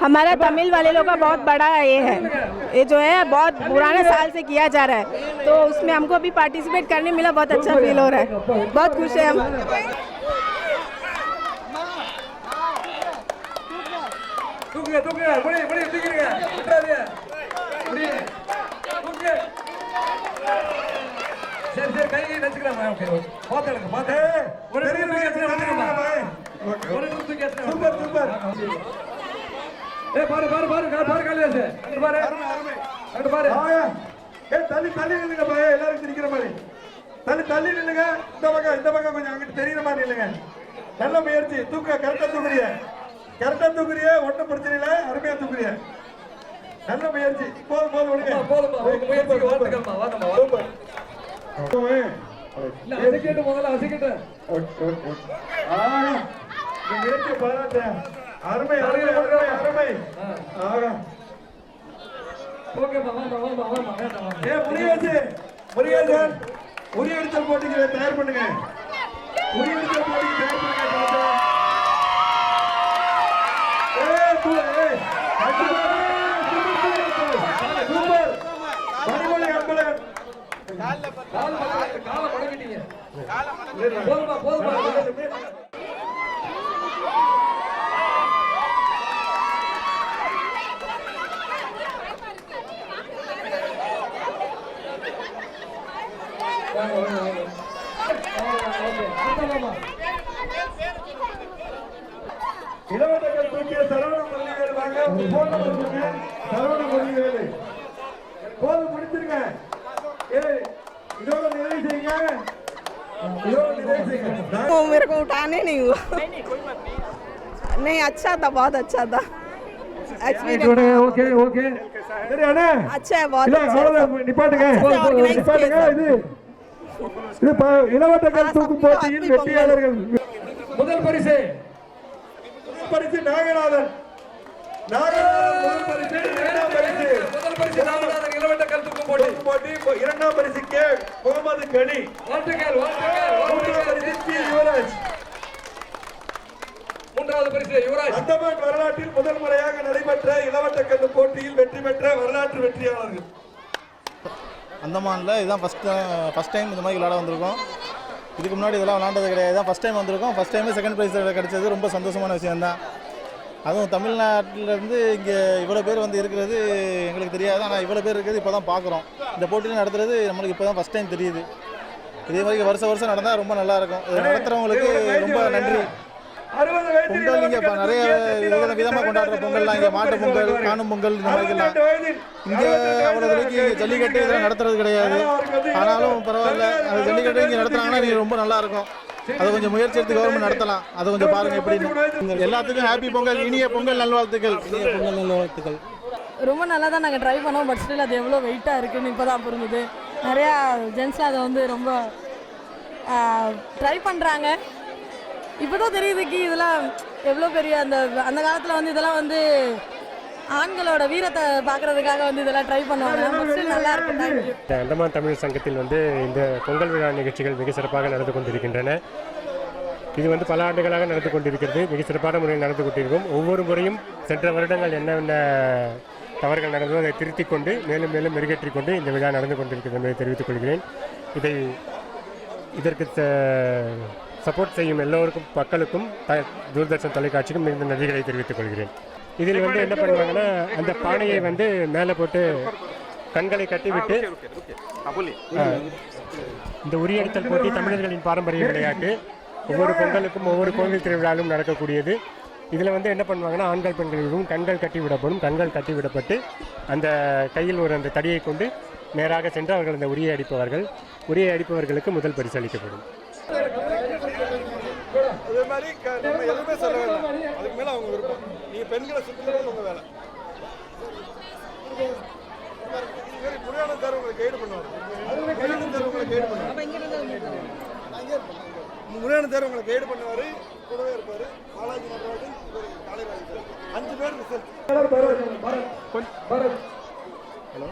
हमारा तमिल वाले लोग का बहुत बड़ा ये है, ये जो है बहुत पुराने साल से किया जा रहा है, तो उसमें हमको अभी पार्टिसिपेट करने मिला, बहुत अच्छा फील हो रहा है, बहुत खुश है हम. தள்ளி நில்லுங்க. இந்த பக்கம் கொஞ்சம் அங்கிட்டு தெரியுற மாதிரி இல்லைங்க. நல்ல முயற்சி. தூக்க கரெக்டா தூக்குறிய ஒன்றும் பிரச்சனை இல்லை. அருமையா தூக்குறிய. நல்ல முயற்சி. போதும் விடுங்க. முயற்சி பாராட்டு. அருமை. முருகேசன் உரியடித்தல் போட்டிக்கு தயார் பண்ணுங்க. சூப்பர் மணிமொழி அன்பழகன். இளவட்டக்கல் தூக்கிய சரவண முரளிவேல் வாங்க. போன் நம்பர் கொடுங்க. சரவண முரளிவேல் போதும், முடிச்சிருங்க. இதோட நிறைவு செய்யுங்க. मेरे को उठाने नहीं हुआ. नहीं, अच्छा था, बहुत अच्छा था. ஓகே சரி அண்ணா. अच्छा है, बहुत நிப்பாட்டுங்க. இது இளவட்டக்கல் தூக்கும் போட்டியில் வெற்றியாளர்கள். முதல் பரிசு நாகநாதன். முதல் பரிசு. நாகநாதன் இளவட்டக்கல் தூக்கும் போட்டி. இரண்டாம் பரிசு கே முகமது கனி. மூன்றாவது பரிசு பி யுவராஜ். அந்தமான் வரலாற்றில் முதல் முறையாக நடைபெற்ற இளவட்டக்கல் போட்டியில் வெற்றி பெற்ற வரலாற்று வெற்றியாளர்கள். அந்தமானில் இதுதான் ஃபஸ்ட் டைம் இந்த மாதிரி விளையாட வந்திருக்கோம். இதுக்கு முன்னாடி இதெல்லாம் விளாண்டது கிடையாது, தான் ஃபஸ்ட் டைம் வந்திருக்கோம். ஃபஸ்ட் டைமே செகண்ட் ப்ரைஸ் கிடச்சது ரொம்ப சந்தோஷமான விஷயந்தான். அதுவும் தமிழ்நாட்டிலேருந்து இங்கே இவ்வளோ பேர் வந்து இருக்கிறது எங்களுக்கு தெரியாது, ஆனால் இவ்வளோ பேர் இருக்கிறது இப்போ தான் பார்க்குறோம். இந்த போட்டியில் நடத்துறது நம்மளுக்கு இப்போ தான் ஃபஸ்ட் டைம் தெரியுது. இதே மாதிரி வருஷம் நடந்தால் ரொம்ப நல்லாயிருக்கும். நடத்துகிறவங்களுக்கு ரொம்ப நன்றி. பொங்கல் இங்கே இப்போ நிறைய விதமாக கொண்டாடுற பொங்கல்லாம் இங்கே மாட்டு பொங்கல், காணும் பொங்கல், இந்த மாதிரிலாம் இங்கே அவ்வளோ வரைக்கும் ஜல்லிக்கட்டு இதெல்லாம் நடத்துறது கிடையாது. ஆனாலும் பரவாயில்ல, அது ஜல்லிக்கட்டு இங்கே நடத்துனாங்கன்னா நீங்கள் ரொம்ப நல்லாயிருக்கும். அதை கொஞ்சம் முயற்சி எடுத்து கவர்மெண்ட் நடத்தலாம். அதை கொஞ்சம் பாருங்கள் எப்படின்னு. எல்லாத்துக்கும் ஹாப்பி பொங்கல், இனிய பொங்கல் நல்வாழ்த்துக்கள். ரொம்ப நல்லா தான் நாங்கள் ட்ரை பண்ணோம். பட் ஸ்டில் அது எவ்வளோ வெயிட்டாக இருக்குதுன்னு இப்போ தான் புரிஞ்சுது. நிறையா ஜென்ஸ்லாம் அதை வந்து ரொம்ப ட்ரை பண்ணுறாங்க. இப்போ தான் தெரியுதுக்கு இதெல்லாம் எவ்வளோ பெரிய அந்த காலத்தில் வந்து இதெல்லாம் வந்து ஆண்களோட வீரத்தை பார்க்குறதுக்காக வந்து இதெல்லாம் ட்ரை பண்ணுவாங்க. நல்லா இருக்கு. அந்தமான் தமிழ் சங்கத்தில் வந்து இந்த பொங்கல் விழா நிகழ்ச்சிகள் மிக சிறப்பாக நடந்து கொண்டிருக்கின்றன. இது வந்து பல ஆண்டுகளாக நடந்து கொண்டிருக்கிறது. மிக சிறப்பான முறையில் நடந்து கொண்டிருக்கும். ஒவ்வொரு முறையும் சென்ற வருடங்கள் என்னென்ன தவறுகள் நடந்ததோ அதை திருத்திக் கொண்டு மேலும் மேலும் மெருகேற்றிக் கொண்டு இந்த விழா நடந்து கொண்டிருக்கிறது என்பதை தெரிவித்துக் கொள்கிறேன். இதற்கு சப்போர்ட் செய்யும் எல்லோருக்கும், மக்களுக்கும், தூர்தர்ஷன் தொலைக்காட்சிக்கும் மிகுந்த நன்றிகளை தெரிவித்துக் கொள்கிறேன். இதில் வந்து என்ன பண்ணுவாங்கன்னா, அந்த பானையை வந்து மேலே போட்டு கண்களை கட்டிவிட்டு இந்த உரியடித்தல் போட்டி தமிழர்களின் பாரம்பரிய விளையாட்டு. ஒவ்வொரு பொங்கலுக்கும் ஒவ்வொரு கோவில் திருவிழாவிலும் நடக்கக்கூடியது. இதில் வந்து என்ன பண்ணுவாங்கன்னா, ஆண்கள் பெண்களுக்கும் கண்கள் கட்டி விடப்படும். கண்கள் கட்டி விடப்பட்டு அந்த கையில் ஒரு அந்த தடியை கொண்டு நேராக சென்று அவர்கள் அந்த உரியை அடிப்பவர்கள். உரியை அடிப்பவர்களுக்கு முதல் பரிசு அளிக்கப்படும். அதே மாதிரி நம்ம எதுவுமே சொல்ல வேண்டாம், அதுக்கு மேலே அவங்க விருப்பம். நீங்கள் பெண்களை சுற்றுறது உங்கள் வேலை. முறையான சார் உங்களை கைடு பண்ணுவார். முறையான சார் உங்களை கைடு பண்ணுவார், கூடவே இருப்பார். பாலாஜி நடராஜன், காலைராஜன், 5 பேர் ரிசல்ட். ஹலோ,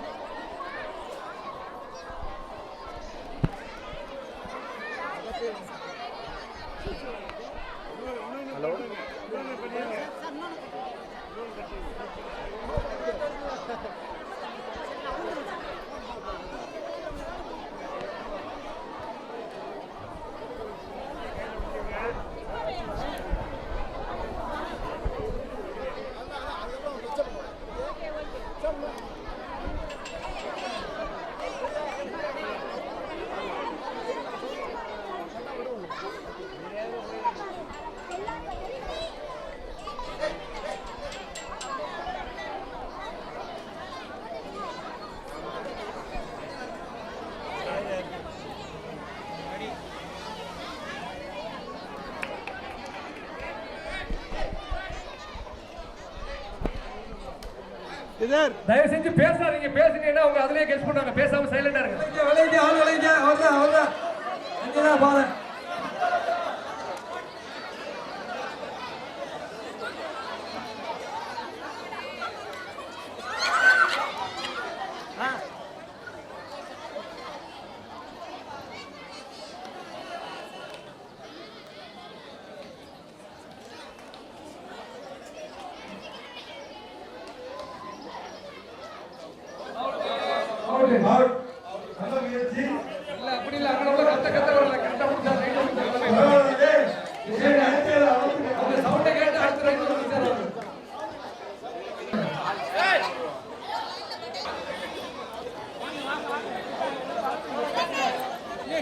தயவு செஞ்சு பேசாதீங்க. பேசுனீங்கன்னா அவங்க அதுலயே கெஸ் பண்ணுவாங்க. பேசாம சைலண்டா இருங்க. விளைஞ்சு ஆள் விளைஞ்சு அவ்வளோதான் அங்கேதான் பாரு.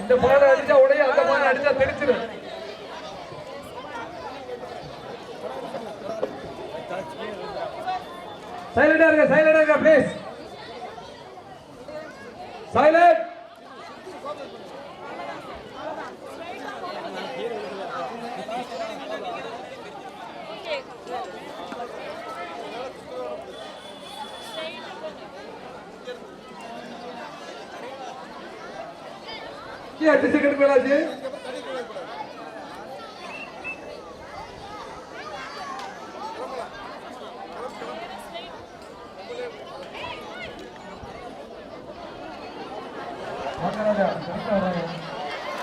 இந்த பானை அடிச்சா உடைய, அந்த பானை அடிச்சா தெரிச்சிடும். சைலண்டா இருங்க ப்ளீஸ். சைலண்ட். क्या 8 सेकंड मिला जी.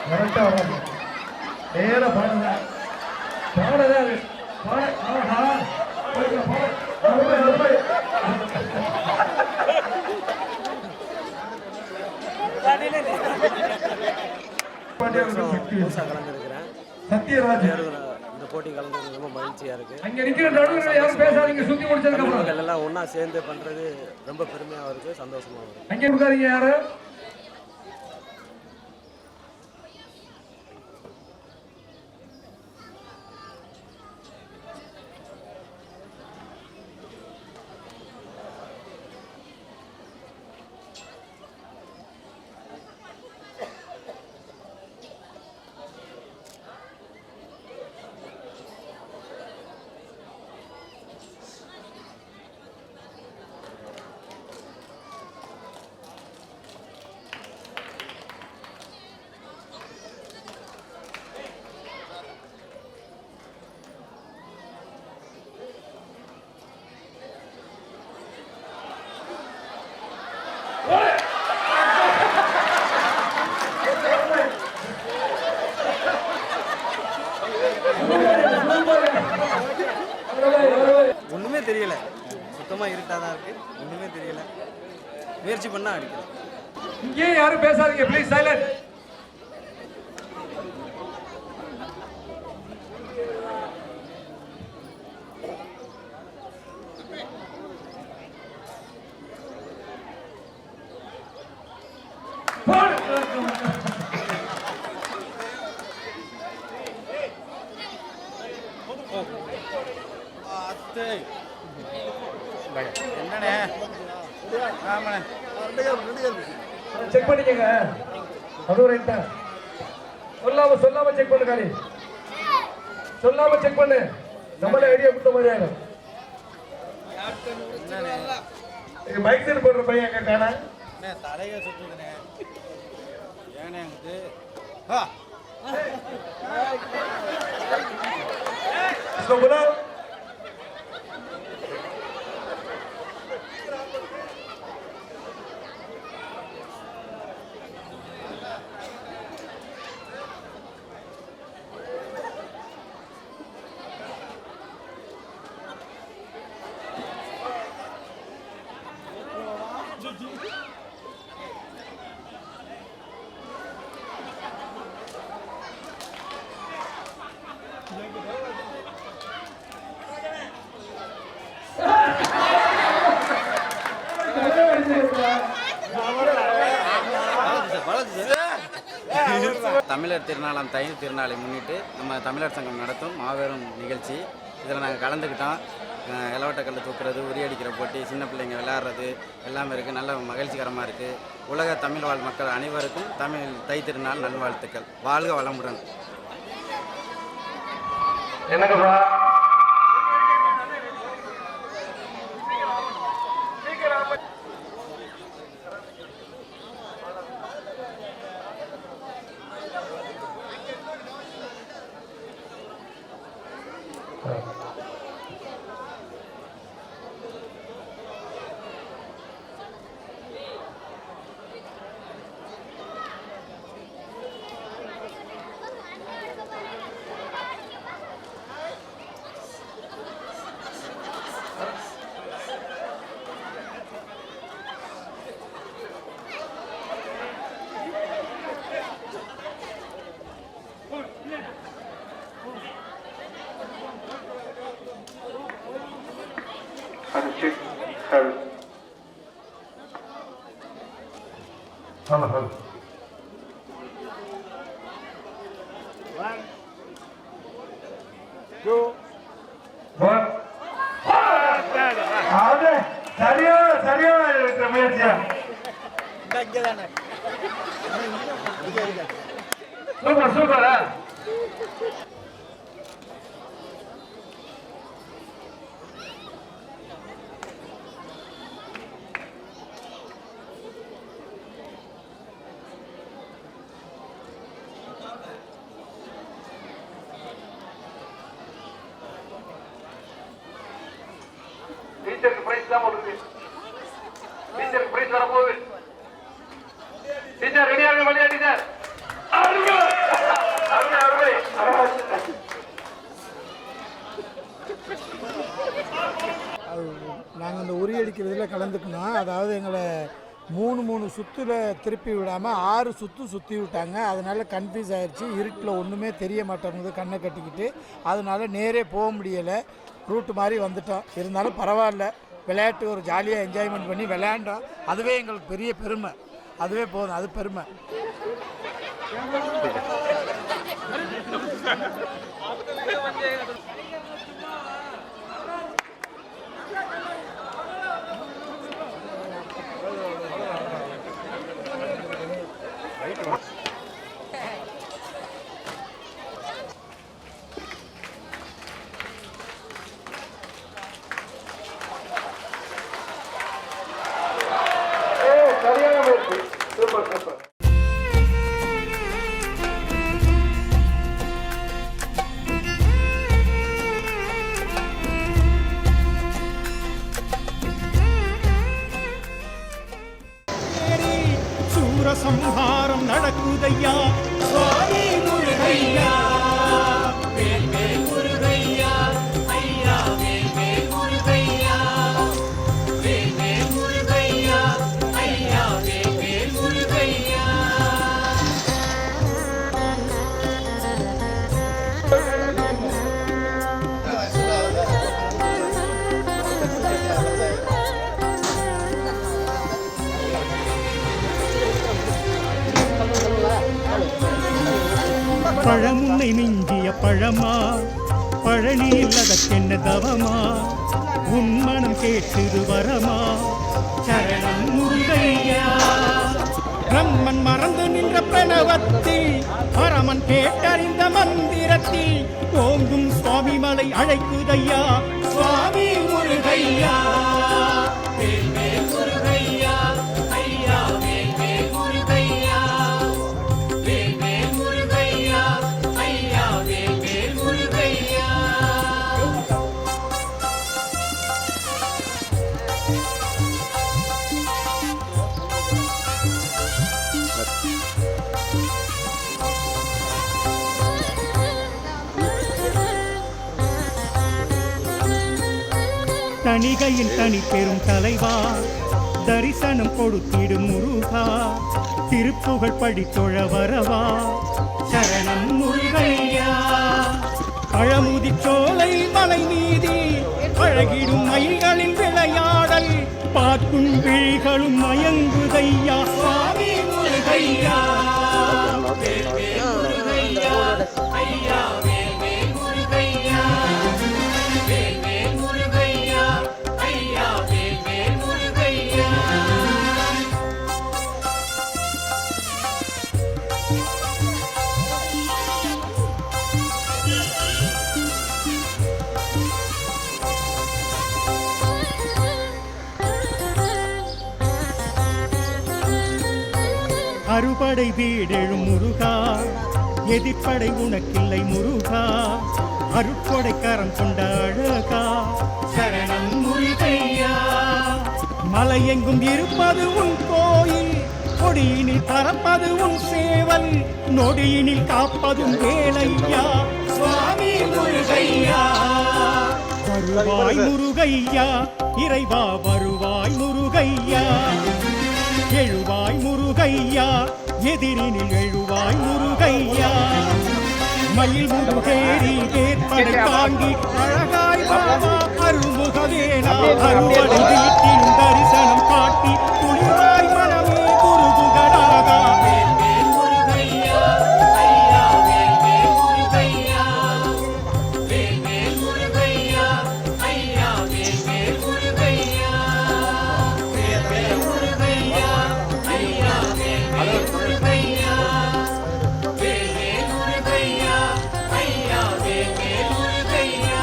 கரெக்டா வராது. நேரா பாடுங்க. பாடுங்க. ஆஹா. புதுசாக கலந்துருக்கிறேன். சத்யராஜ் இந்த போட்டி கலந்துருக்கு ரொம்ப மகிழ்ச்சியாக இருக்குது. அங்க நிக்கிற நடுவர்கள் யாரும் பேசாதீங்க, சுத்தி முடிச்சதுக்கு அப்புறம் தமிழர்கள் எல்லாம் ஒன்றா சேர்ந்து பண்ணுறது ரொம்ப பெருமையாக இருக்குது, சந்தோஷமாக இருக்குது. அங்கே கொடுக்காதீங்க யாரு. ஒன்றுமே தெரியல, சுத்தமாக இருட்டாக தான் இருக்குது, ஒன்றுமே தெரியல. முயற்சி பண்ணால் அடிக்கலாம். இங்கே யாரும் பேசாதீங்க ப்ளீஸ், சைலண்ட். என்னண்ணே ஆமாண்ணே செக் பண்ணிக்கங்க. அது ரைட்டா. சொல்லாம செக் பண்ணு காலி. சொல்லாம செக் பண்ணு. நம்மள ஐடியா கொடுத்த மாதிரி ஆயிடும். மைக் செட் போடுற பையன் எங்க காணா? தலையை சுற்றுதுண்ணே. ஏண்ணே அங்கிட்டு தமிழர் திருநாளாம் தை திருநாளை முன்னிட்டு நம்ம தமிழர் சங்கம் நடத்தும் மாபெரும் நிகழ்ச்சி. இதில் நாங்கள் கலந்துக்கிட்டோம். இளவட்டக்கல் தூக்குறது, உரியடிக்கிற போட்டி, சின்ன பிள்ளைங்க விளையாடுறது எல்லாமே இருக்குது. நல்ல மகிழ்ச்சிகரமாக இருக்குது. உலக தமிழ் வாழ் மக்கள் அனைவருக்கும் தமிழ் தை திருநாள் நல்வாழ்த்துக்கள். வாழ்க வளமுடன். என்னங்கப்பா Hello. 1, 2, 1. அது சரியா இருக்கிற முயற்சியா சூப்பரா. டீச்சருக்கு பிரைஸ் தான் போடுது. டீச்சருக்கு பிரைஸ் வரப்போகுது. டீச்சர் ரெடியாக வழியா டீச்சர். நாங்கள் இந்த உரியடிக்கிறதுல கலந்துக்கணும். அதாவது எங்களை 3 3 சுற்றுல திருப்பி விடாமல் 6 சுற்று சுற்றி விட்டாங்க. அதனால் கன்ஃபியூஸ் ஆயிடுச்சு. இருட்டில் ஒன்றுமே தெரிய மாட்டேங்குது கண்ணை கட்டிக்கிட்டு. அதனால் நேரே போக முடியலை. ரூட்டு மாதிரி வந்துட்டோம். இருந்தாலும் பரவாயில்ல, விளையாட்டு ஒரு ஜாலியாக என்ஜாய்மெண்ட் பண்ணி விளையாண்டோம். அதுவே எங்களுக்கு பெரிய பெருமை. அதுவே போதும், அது பெருமை. சரியான முயற்சி. Super super. சூரசம்ஹாரம் நடக்குதையா சுவாமி முருகையா. வேல் வேல் முருகையா ஐயா, வேல் வேல் முருகையா. வேல் வேல் முருகையா ஐயா, வேல் வேல் முருகையா. பழமுன்னை மிஞ்சிய பழமா, பழனி இல்லதற்கென்ன தவமா, உன் மனம் கேட்டது வரமா, சரணம் முருகையா. பிரம்மன் மறந்து நின்ற பிரணவத்தில், பரமன் கேட்டறிந்த மந்திரத்தில், ஓங்கும் சுவாமி மலை அழைக்குதையா சுவாமி முருகையா. வேல் வேல் முருகையா ஐயா, வேல் வேல் முருகையா. வேல் வேல் முருகையா ஐயா, வேல் வேல் முருகையா. தணிகையின் தனி பெரும் தலைவா, தரிசனம் கொடுத்திடும் முருகா, திருப்புகழ் படித்தொழ வரவா, சரணம் முருகையா. பழமுதிச்சோலை மலை மீதி பழகிடும் மயில்களின் விளையாடல், பார்க்கும் விழிகளும் மயங்குதையா சுவாமி முருகையா. வேல் வேல் முருகையா ஐயா, வேல் வேல் முருகையா. வேல் வேல் முருகையா ஐயா, வேல் வேல் முருகையா. அறுபடை வீடெழும் முருகா, எதிர்ப்படை உனக்கில்லை முருகா, அருட்கொடை கரம் கொண்ட அழகா, சரணம் முருகையா. மலையெங்கும் இருப்பது உன் கோயில், கொடியினில் பறப்பது உன் சேவல், நொடியினில் காப்பதும் வேலையா சுவாமி முருகையா. வருவாய் முருகையா இறைவா, வருவாய் முருகையா. எழுவாய் முருகையா, எதிரினில் எழுவாய் முருகையா. மயில் முருகேரி வேற்படை தாங்கி அழகாய் பாவா அருள்முகவேலா. அறுவடை வீட்டிலும் தரிசனம் காட்டி குளிர்வாய் மனமே குருகுகடாகா. வேல் வேல் முருகையா ஐயா, வேல் வேல் முருகையா. வேல் வேல் முருகையா ஐயா, வேல் வேல் முருகையா. வேல் வேல் முருகையா ஐயா, வேல் வேல் முருகையா. வேல் வேல் முருகையா ஐயா, வேல் வேல் முருகையா.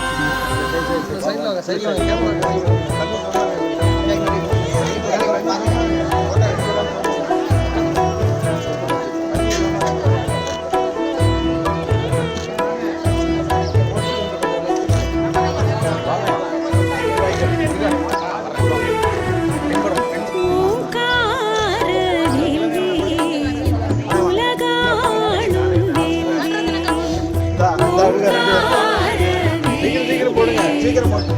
சீக்கிரம் போடுங்க, சீக்கிரம் போடுங்க.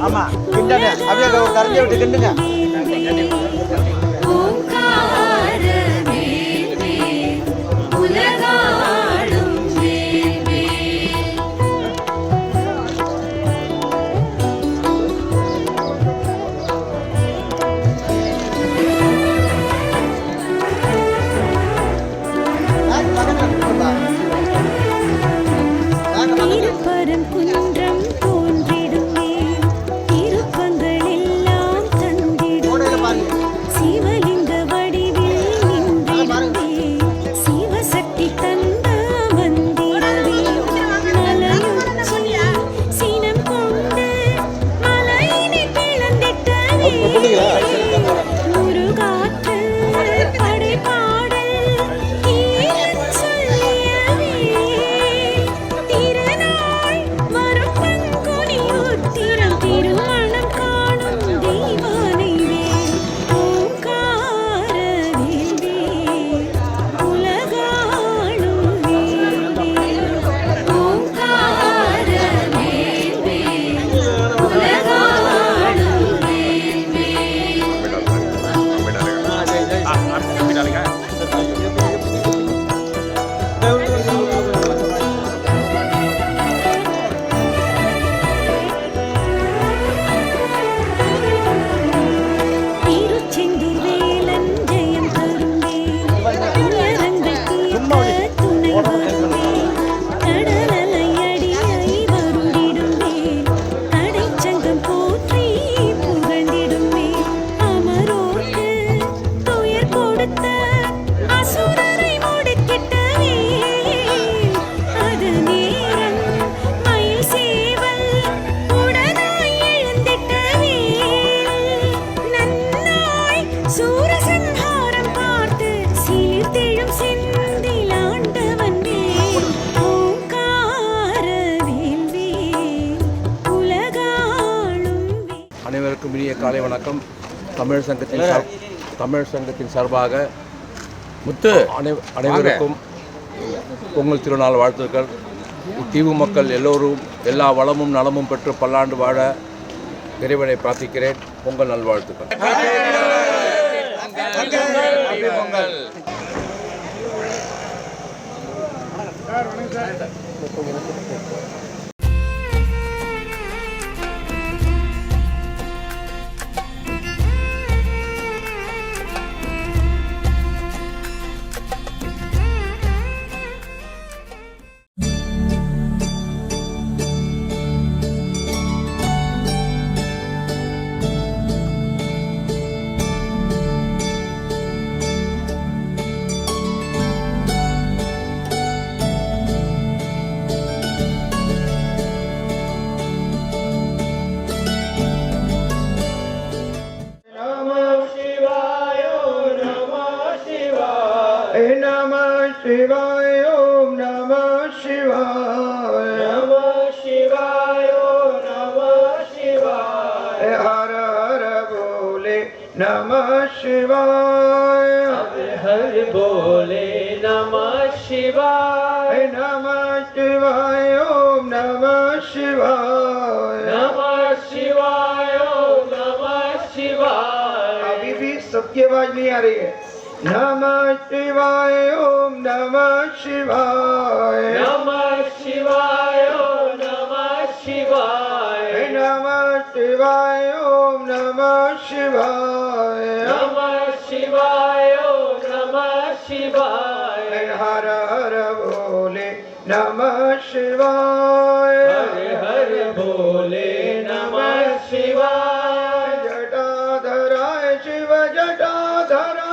ஆமாம் கிண்டனு அப்படியே ஒரு கரைஞ்சி விட்டு கிண்டுங்க. அனைவருக்கும் இனிய காலை வணக்கம். தமிழ் சங்கத்தின் சார்பாக அனைவருக்கும் பொங்கல் திருநாள் வாழ்த்துக்கள். தீவு மக்கள் எல்லோரும் எல்லா வளமும் நலமும் பெற்று பல்லாண்டு வாழ இறைவனை பிரார்த்திக்கிறேன். பொங்கல் நல்வாழ்த்துக்கள். शिवाय ओम नमः शिवाय नमः शिवाय ओम नमः शिवाय हर हर बोले नमः शिवाय हर बोले नमः शिवाय नमः शिवाय ओम नमः शिवाय नमः शिवाय ओम नमः शिवाय। अभी भी सबकी आवाज नहीं आ रही है। नमः शिवाय ओम नमः शिवाय नमः शिवाय ओम नमः शिवाय नमः शिवाय ओम नमः शिवाय नमः शिवाय ओम नमः शिवाय हर हर बोले नमः शिवाय हर हर बोले नमः शिवाय जटाधराय शिव जटाधराय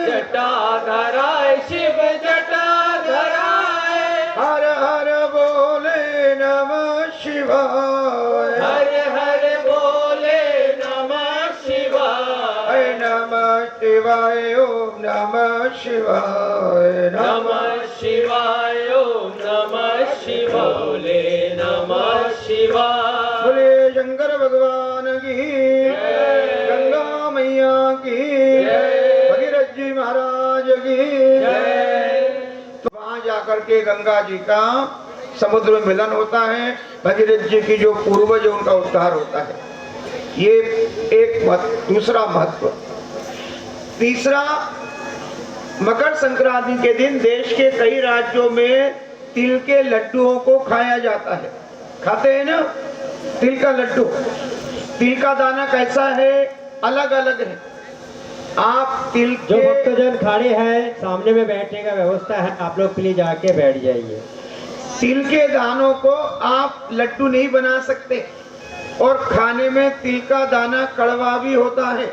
जटाधराय शिव जटाधराय हर हर बोले नमः शिवाय हर हर बोले नमः शिवाय नमः शिवाय ओम नमः शिवाय नमः शिवाय ओम नमः शिवाय नमः शिवाय। बोले शंकर भगवान की गंगा मैया की भगीरथ जी महाराज की। तो वहाँ जाकर के गंगा जी का समुद्र में मिलन होता है, भगीरथ जी की जो पूर्वज है उनका उद्धार होता है। ये एक दूसरा महत्व। तीसरा, मकर संक्रांति के दिन देश के कई राज्यों में तिल के लड्डुओं को खाया जाता है। खाते हैं ना तिल का लड्डू। तिल का दाना कैसा है? अलग अलग है। आप तिल जो भक्तजन खड़े हैं सामने में बैठने का व्यवस्था है, आप लोग प्लीज आके बैठ जाइए। तिल के दानों को आप लड्डू नहीं बना सकते, और खाने में तिल का दाना कड़वा भी होता है,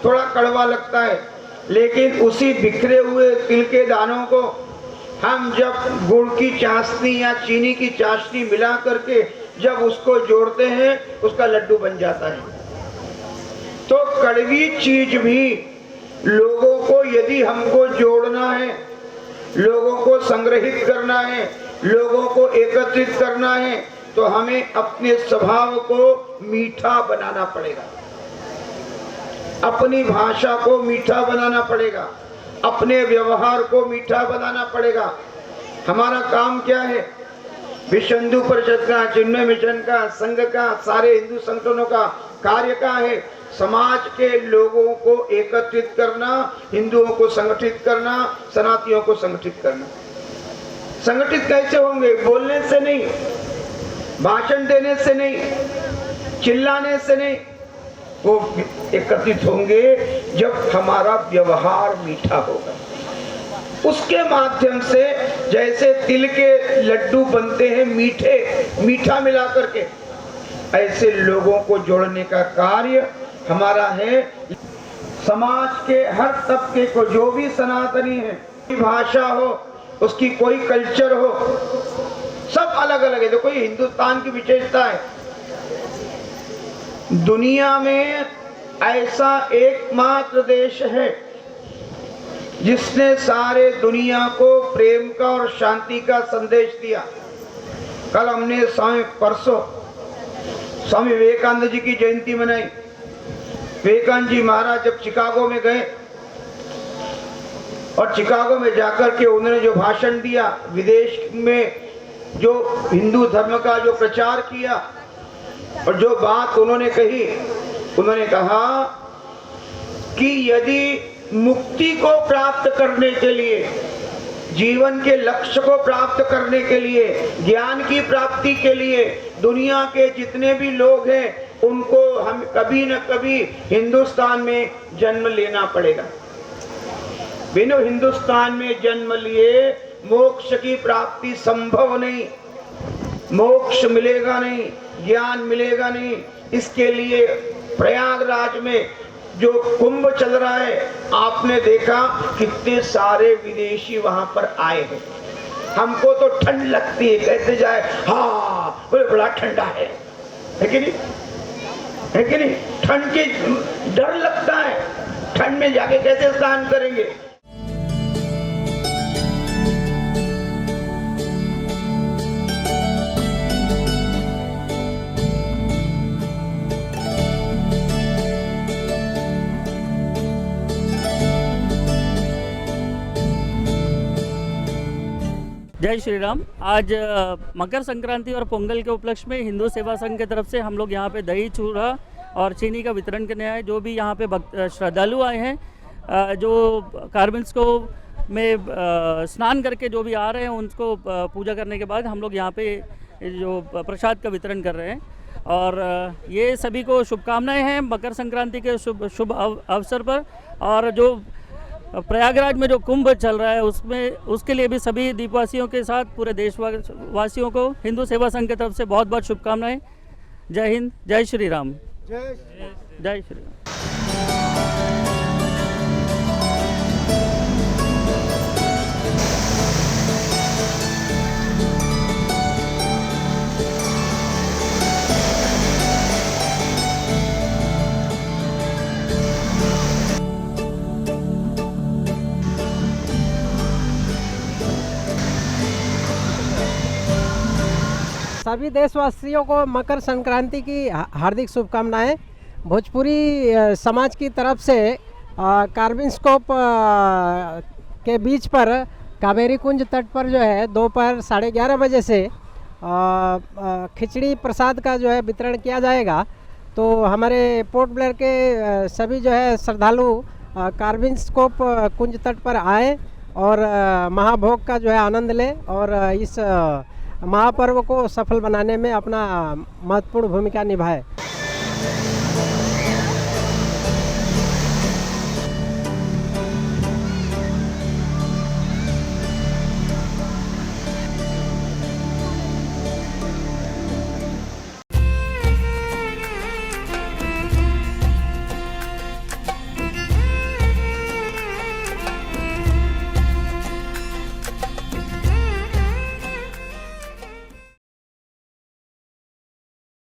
थोड़ा कड़वा लगता है, लेकिन उसी बिखरे हुए तिल के दानों को हम जब गुड़ की चाशनी या चीनी की चाशनी मिला करके जब उसको जोड़ते हैं उसका लड्डू बन जाता है। तो कड़वी चीज भी लोगों को यदि हमको जोड़ना है, लोगों को संग्रहित करना है, लोगों को एकत्रित करना है, तो हमें अपने स्वभाव को मीठा बनाना पड़ेगा, अपनी भाषा को मीठा बनाना पड़ेगा, अपने व्यवहार को मीठा बनाना पड़ेगा। हमारा काम क्या है? विश्व हिंदू परिषद का, चिन्मय मिशन का, संघ का, सारे हिंदू संगठनों का कार्य का है समाज के लोगों को एकत्रित करना, हिंदुओं को संगठित करना, सनातनियों को संगठित करना। संगठित कैसे होंगे? बोलने से नहीं, भाषण देने से नहीं, चिल्लाने से नहीं। वो एकत्रित होंगे जब हमारा व्यवहार मीठा होगा। उसके माध्यम से जैसे तिल के लड्डू बनते हैं मीठे, मीठा मिला करके, ऐसे लोगों को जोड़ने का कार्य हमारा है। समाज के हर तबके को, जो भी सनातनी है, कोई भाषा हो, उसकी कोई कल्चर हो, सब अलग अलग है। देखो ये हिंदुस्तान की विशेषता है। दुनिया में ऐसा एकमात्र देश है जिसने सारे दुनिया को प्रेम का और शांति का संदेश दिया। कल हमने परसों स्वामी विवेकानंद जी की जयंती मनाई। विवेकानंद जी महाराज जब चिकागो में गए और चिकागो में जाकर के उन्होंने जो भाषण दिया, विदेश में जो हिंदू धर्म का जो प्रचार किया और जो बात उन्होंने कही, उन्होंने कहा कि यदि मुक्ति को प्राप्त करने के लिए, जीवन के लक्ष्य को प्राप्त करने के लिए, ज्ञान की प्राप्ति के लिए दुनिया के जितने भी लोग हैं उनको हम कभी न कभी हिंदुस्तान में जन्म लेना पड़ेगा। बिना हिंदुस्तान में जन्म लिए मोक्ष की प्राप्ति संभव नहीं, मोक्ष मिलेगा नहीं, ज्ञान मिलेगा नहीं। इसके लिए प्रयागराज में जो कुंभ चल रहा है, आपने देखा कितने सारे विदेशी वहां पर आए हैं। हमको तो ठंड लगती है, कहते जाए हाँ बोले बड़ा ठंडा है कि नहीं? है कि नहीं? ठंड की डर लगता है, ठंड में जाके कैसे स्नान करेंगे? जय श्री राम। आज मकर संक्रांति और पोंगल के उपलक्ष्य में हिंदू सेवा संघ की तरफ से हम लोग यहाँ पे दही चूड़ा और चीनी का वितरण करने आए। जो भी यहाँ पे श्रद्धालु आए हैं, जो कार्बिन्स को में स्नान करके जो भी आ रहे हैं, उनको पूजा करने के बाद हम लोग यहाँ पे जो प्रसाद का वितरण कर रहे हैं। और ये सभी को शुभकामनाएं हैं मकर संक्रांति के शुभ अवसर पर। और जो प्रयागराज में जो कुंभ चल रहा है उसमें, उसके लिए भी सभी द्वीपवासियों के साथ पूरे देशवासियों को हिंदू सेवा संघ की तरफ से बहुत बहुत शुभकामनाएं। जय हिंद, जय श्री राम। जय श्री राम। सभी देशवासियों को मकर संक्रांति की हार्दिक शुभकामनाएं। भोजपुरी समाज की तरफ से कार्बिन्स्कोप के बीच पर कावेरी कुंज तट पर जो है दोपहर 11:30 बजे से खिचड़ी प्रसाद का जो है वितरण किया जाएगा। तो हमारे पोर्ट ब्लेयर के सभी जो है श्रद्धालु कार्बिन स्कोप कुंज तट पर आए और महाभोग का जो है आनंद लें और इस महापर्व को सफल बनाने में अपना महत्वपूर्ण भूमिका निभाए।